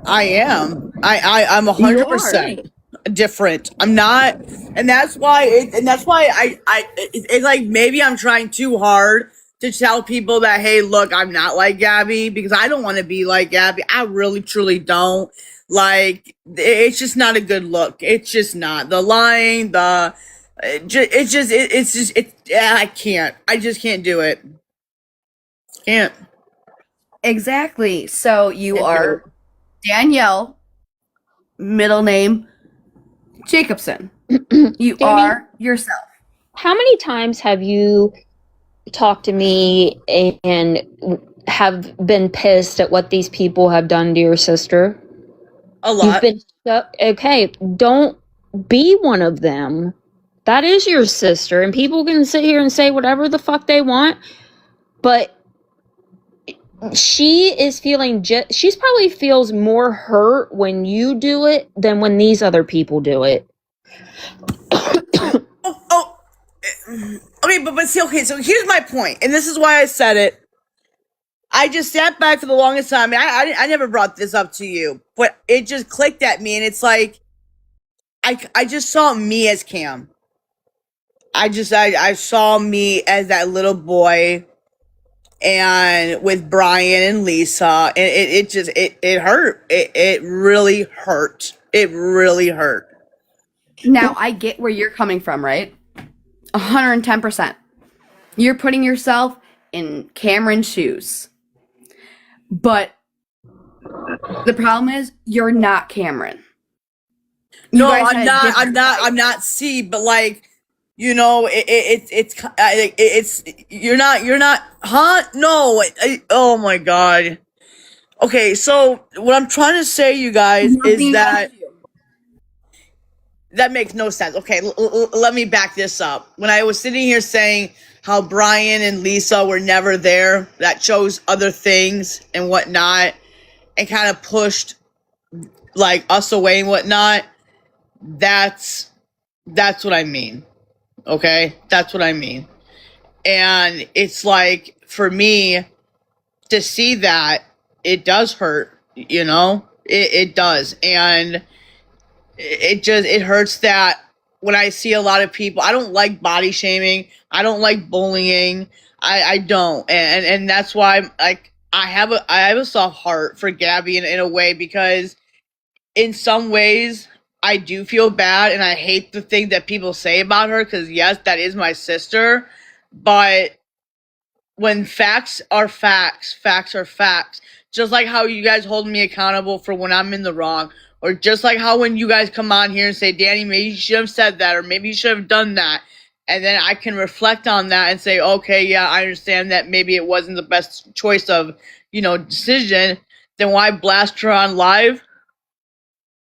I am. I'm 100% different. I'm not, and that's why it's like, maybe I'm trying too hard to tell people that, hey, look, I'm not like Gabby, because I don't want to be like Gabby. I really, truly don't. Like, it's just not a good look. It's just not. The lying, I can't. I just can't do it. Can't. Exactly. So you are Danielle, middle name Jacobson. You are yourself. How many times have you talked to me and have been pissed at what these people have done to your sister? A lot. Okay, don't be one of them. That is your sister, and people can sit here and say whatever the fuck they want, but she is feeling she's probably feels more hurt when you do it than when these other people do it. Okay, but see, okay, so here's my point, and this is why I said it. I just sat back for the longest time. I never brought this up to you, but it just clicked at me, and it's like, I just saw me as Cam. I saw me as that little boy, and with Brian and Lisa, and it hurt. It really hurt. It really hurt. Now, I get where you're coming from, right? 110%. You're putting yourself in Cameron's shoes. But the problem is you're not Cameron. No, I'm not C, but like, you know, it's you're not, huh? No, oh my God. Okay, so what I'm trying to say, you guys, is that makes no sense. Okay, let me back this up. When I was sitting here saying how Brian and Lisa were never there, that chose other things and whatnot, and kind of pushed like us away and whatnot, that's what I mean. Okay, that's what I mean. And it's like, for me to see that, it does hurt, you know, it does. And it hurts that when I see a lot of people, I don't like body shaming, I don't like bullying, I don't. And that's why, like, I have a soft heart for Gabby in a way, because in some ways I do feel bad, and I hate the thing that people say about her, because yes, that is my sister, but when facts are facts, facts are facts. Just like how you guys hold me accountable for when I'm in the wrong, or just like how when you guys come on here and say, Dani, maybe you should have said that, or maybe you should have done that, and then I can reflect on that and say, okay, yeah, I understand that maybe it wasn't the best choice of, decision. Then why blast her on live?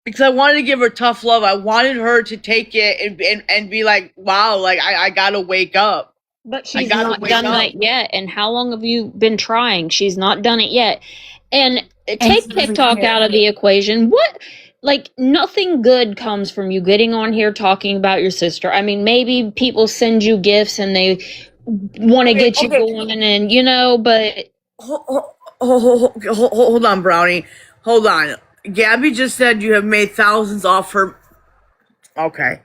Because I wanted to give her tough love. I wanted her to take it and be like, wow, like, I gotta wake up. But she's not done that yet. And how long have you been trying? She's not done it yet. And take TikTok out of the equation. What? Like, nothing good comes from you getting on here talking about your sister. I mean, maybe people send you gifts and they want to get you going, and but hold on, Brownie. Hold on. Gabby just said you have made thousands off her. Okay.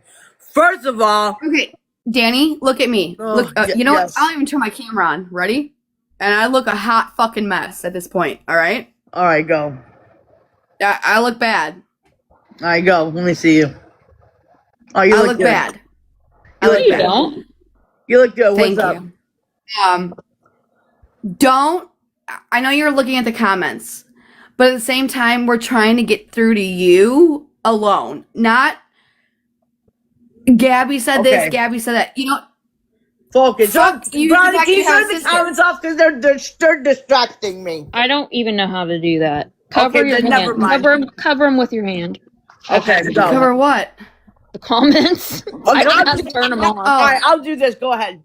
First of all. Okay, Dani, look at me. Look. You know what? I'll even turn my camera on. Ready? And I look a hot fucking mess at this point. All right. All right, go. I look bad. All right, go. Let me see you. Oh, you look bad. You don't. You look good. Thank What's you. up? Don't. I know you're looking at the comments, but at the same time, we're trying to get through to you alone. Not Gabby said this, Gabby said that. Focus. You Brownie, can you turn the comments off, because they're distracting me. I don't even know how to do that. Cover your hand. Cover them with your hand. Okay, go. Cover what? The comments. Okay, I don't have to turn them off. All right, I'll do this. Go ahead.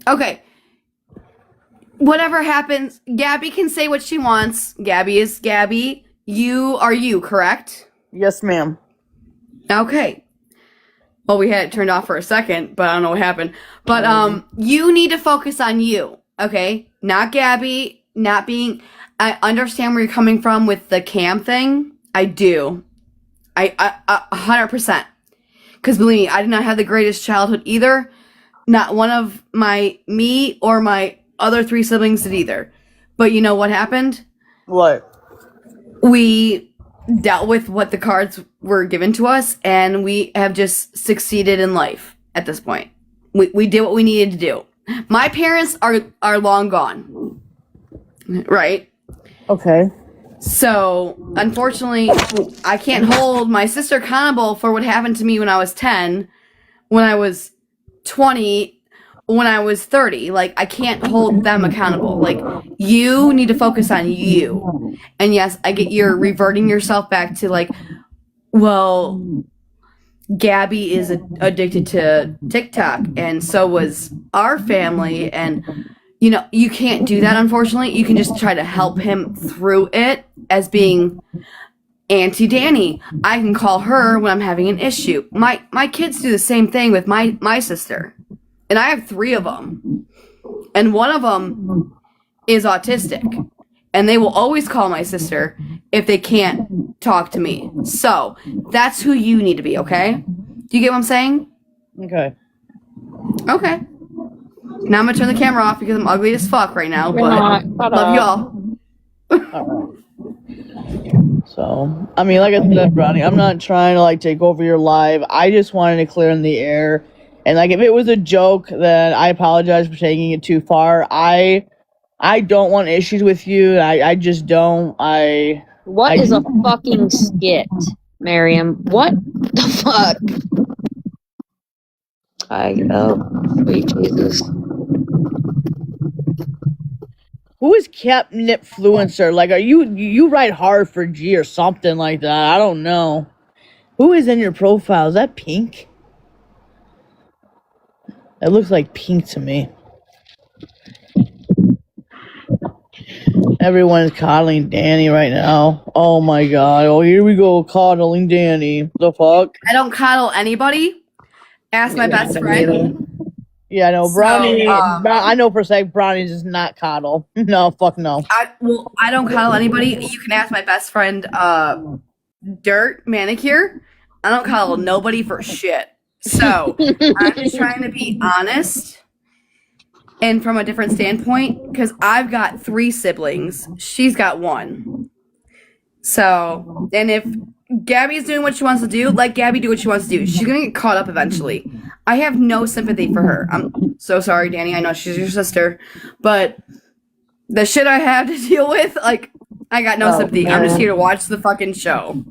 Okay. Whatever happens, Gabby can say what she wants. Gabby is Gabby. You are you, correct? Yes, ma'am. Okay. Well, we had it turned off for a second, but I don't know what happened. But you need to focus on you, okay? Not Gabby, not being... I understand where you're coming from with the cam thing. I do. I 100%. Because believe me, I did not have the greatest childhood either. Not one of me or my other 3 siblings did either. But you know what happened? What? We dealt with what the cards were given to us, and we have just succeeded in life at this point. We did what we needed to do. My parents are long gone. Right? Okay. So, unfortunately, I can't hold my sister accountable for what happened to me when I was 10, when I was 20, when I was 30. Like, I can't hold them accountable. Like, you need to focus on you. And yes, I get you're reverting yourself back to, like, well, Gabby is addicted to TikTok, and so was our family, and... you can't do that, unfortunately. You can just try to help him through it as being Auntie Dani. I can call her when I'm having an issue. My kids do the same thing with my sister. And I have 3 of them. And one of them is autistic. And they will always call my sister if they can't talk to me. So, that's who you need to be, okay? Do you get what I'm saying? Okay. Okay. Now I'm gonna turn the camera off because I'm ugly as fuck right now, but love you all. All right. So, I mean, like I said, Brownie, I'm not trying to, like, take over your live. I just wanted to clear in the air And like if it was a joke, then I apologize for taking it too far. I don't want issues with you. I just don't. What is a fucking skit, Miriam? What the fuck? Sweet Jesus. Who is Capnipfluencer? Like, are you write hard for G or something like that? I don't know. Who is in your profile? Is that Pink? It looks like Pink to me. Everyone's coddling Dani right now. Oh my god. Oh, here we go, coddling Dani. The fuck? I don't coddle anybody. Ask my best friend. Yeah, no, Brownie. So, I know for a fact Brownie does not coddle. No, fuck no. I don't coddle anybody. You can ask my best friend, Dirt Manicure. I don't coddle nobody for shit. So I'm just trying to be honest and from a different standpoint because I've got 3 siblings. She's got 1. So, and if Gabby's doing what she wants to do, let Gabby do what she wants to do. She's gonna get caught up eventually. I have no sympathy for her. I'm so sorry, Dani. I know she's your sister, but the shit I have to deal with, like, I got no sympathy. I'm just here to watch the fucking show.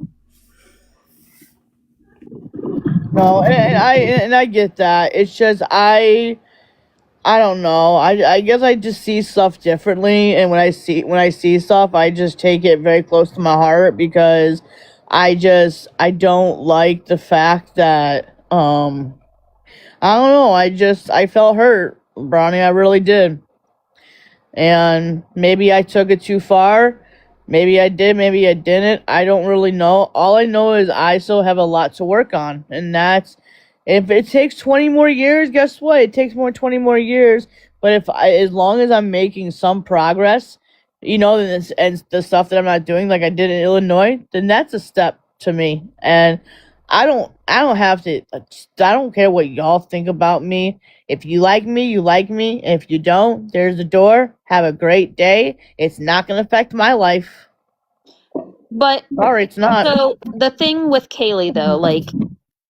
No, and I get that. It's just I don't know. I guess I just see stuff differently, and when I see stuff, I just take it very close to my heart because I don't like the fact that I don't know. I felt hurt, Brownie. I really did, and maybe I took it too far. Maybe I did, maybe I didn't. I don't really know. All I know is I still have a lot to work on. And that's, if it takes 20 more years, guess what? It takes 20 more years. But as long as I'm making some progress, and the stuff that I'm not doing like I did in Illinois, then that's a step to me. And I don't have to, I don't care what y'all think about me. If you like me, you like me. If you don't, there's the door. Have a great day. It's not going to affect my life. But sorry, it's not. So the thing with Kaylee, though, like,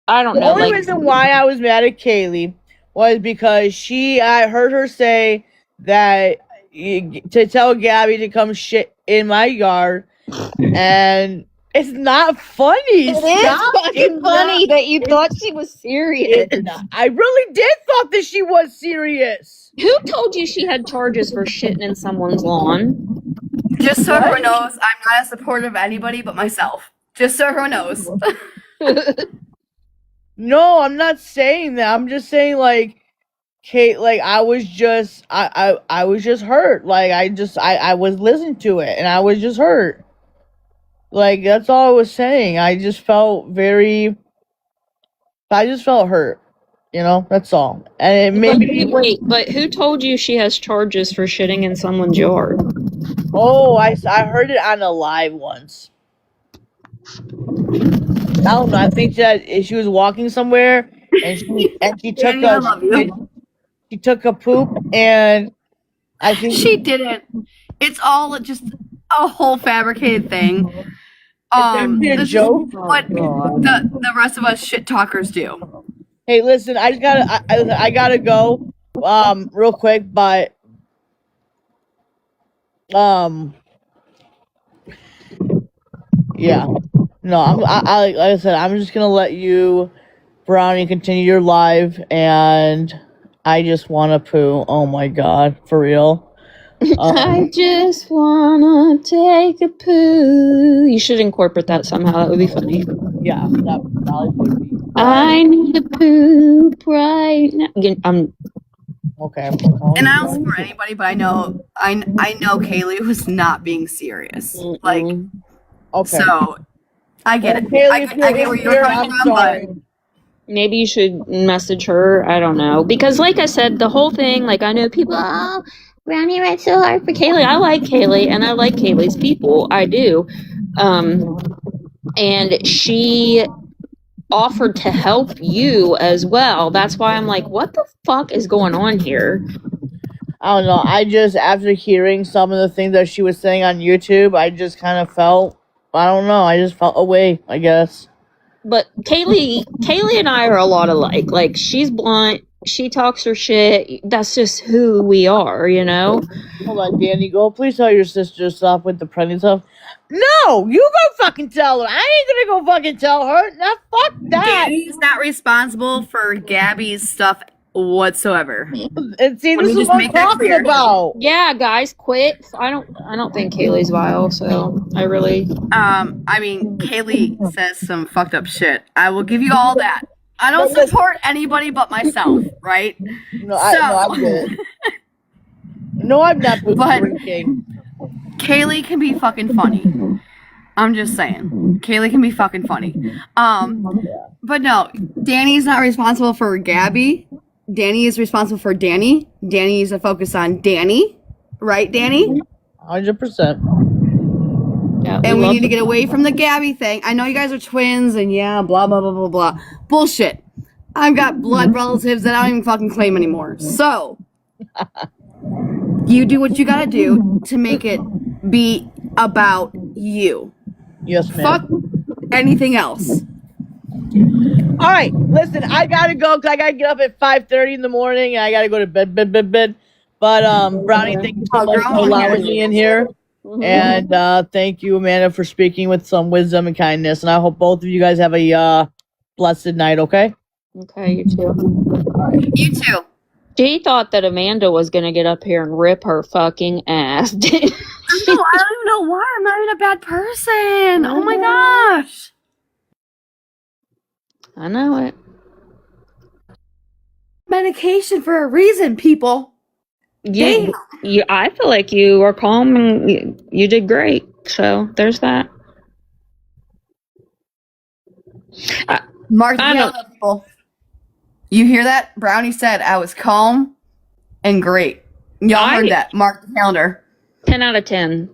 I don't know. The only reason why I was mad at Kaylee was because I heard her say that to tell Gabby to come shit in my yard, and it's not funny. It is fucking funny that you thought she was serious. I really did thought that she was serious. Who told you she had charges for shitting in someone's lawn? Just so everyone knows, I'm not as supportive of anybody but myself. Just so everyone knows. No, I'm not saying that. I'm just saying, like, Kate, like, I was just hurt. Like, I was listening to it, and I was just hurt. Like, that's all I was saying. I just felt hurt. That's all. And it maybe... Wait, but who told you she has charges for shitting in someone's yard? Oh, I heard it on a live once. I don't know. I think that she was walking somewhere, and she took a poop, and I think she didn't. It's all just a whole fabricated thing. This is joke. What the rest of us shit talkers do. Hey, listen, I gotta go, real quick, but yeah, no, like I said, I'm just gonna let you, Brownie, continue your live, and I just wanna poo. Oh my god, for real. I just wanna take a poo. You should incorporate that somehow. That would be funny. Yeah, that would be. I need to poop right now. Okay. And I don't support anybody, but I know Kaylee was not being serious. Like, okay. So I get it. I get where you're coming from, but maybe you should message her. I don't know, because like I said, the whole thing. Like, I know people. Oh, Brownie writes so hard for Kaylee. I like Kaylee, and I like Kaylee's people. I do. And she offered to help you as well. That's why I'm like, what the fuck is going on here? I don't know. After hearing some of the things that she was saying on YouTube, I just kind of felt, I don't know, I just felt away, I guess. But Kaylee and I are a lot alike. Like, she's blunt. She talks her shit. That's just who we are, you know? Hold on, Danny, go. Please tell your sister to stop with the pregnant stuff. No, you go fucking tell her. I ain't gonna go fucking tell her. Nah, fuck that. Danny's not responsible for Gabby's stuff whatsoever. And see, Let this me is just what I'm make that talking clear. about. Yeah, guys, quit. I don't think Kaylee's vile, so I really... I mean, Kaylee says some fucked up shit. I will give you all that. I don't support anybody but myself, right? No, I'm good. No, I'm not drinking. Kaylee can be fucking funny. I'm just saying. Kaylee can be fucking funny. But no, Danny's not responsible for Gabby. Danny is responsible for Dani. Danny needs to focus on Dani. Right, Dani? 100%. Yeah, And we need to get away from the Gabby thing. I know you guys are twins and yeah, blah, blah, blah, blah, blah. Bullshit. I've got blood relatives that I don't even fucking claim anymore. So, you do what you gotta do to make it be about you. Yes, ma'am. Fuck anything else. All right, listen, I gotta go because I gotta get up at 5:30 in the morning and I gotta go to bed. But Brownie, thank you so much for allowing me in here. And thank you, Amanda, for speaking with some wisdom and kindness. And I hope both of you guys have a blessed night, okay? Okay, you too. You too. She thought that Amanda was gonna get up here and rip her fucking ass. No, I don't even know why. I'm not even a bad person. Oh my gosh. I know it. Medication for a reason, people. I feel like you are calm and you did great. So there's that. Mark the calendar, people. You hear that? Brownie said I was calm and great. Y'all heard that. Mark the calendar. 10 out of 10.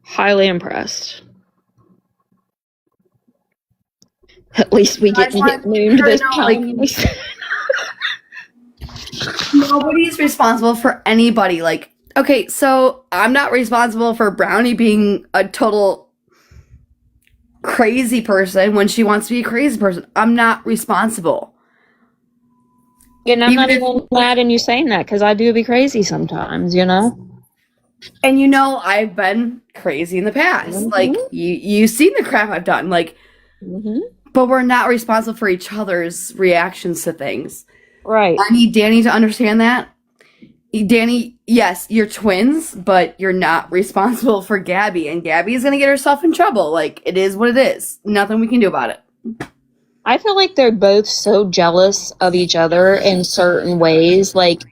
Highly impressed. At least we didn't get named this time. Nobody's responsible for anybody. Like, okay, so I'm not responsible for Brownie being a total crazy person when she wants to be a crazy person. I'm not responsible. And I'm not even mad in you saying that because I do be crazy sometimes, you know? And you know, I've been crazy in the past. Like, you've seen the crap I've done. Like, but we're not responsible for each other's reactions to things. Right. I need Dani to understand that. Dani, yes, you're twins, but you're not responsible for Gabby. And Gabby's going to get herself in trouble. Like, it is what it is. Nothing we can do about it. I feel like they're both so jealous of each other in certain ways. Like,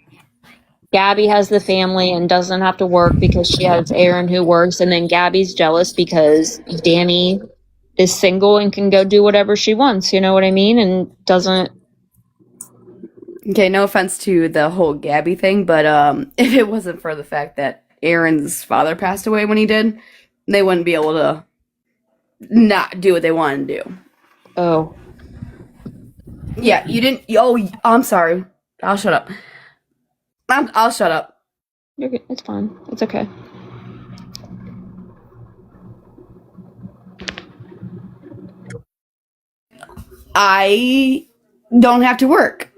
Gabby has the family and doesn't have to work because she has Aaron who works. And then Gabby's jealous because Dani is single and can go do whatever she wants. You know what I mean? And doesn't... Okay, no offense to the whole Gabby thing, but if it wasn't for the fact that Aaron's father passed away when he did, they wouldn't be able to not do what they wanted to do. Oh. Yeah, you didn't... Oh, I'm sorry. I'll shut up. I'll shut up. You're good. It's fine. It's okay. I don't have to work.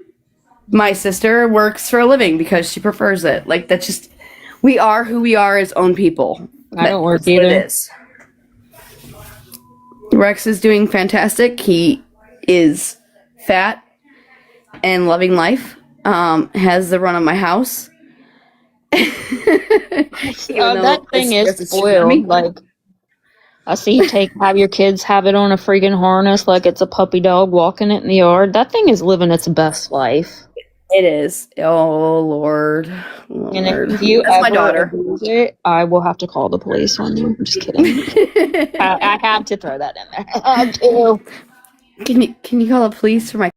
My sister works for a living because she prefers it. Like, that's just... We are who we are as own people. I don't work either. It is. Rex is doing fantastic. He is fat and loving life. Has the run of my house. That thing is spoiled. Like, I see you have your kids have it on a freaking harness like it's a puppy dog walking it in the yard. That thing is living its best life. It is. Oh, Lord. And if you That's my daughter. abuse it, I will have to call the police on you. I'm just kidding. I have to throw that in there. I do. Can you call the police for my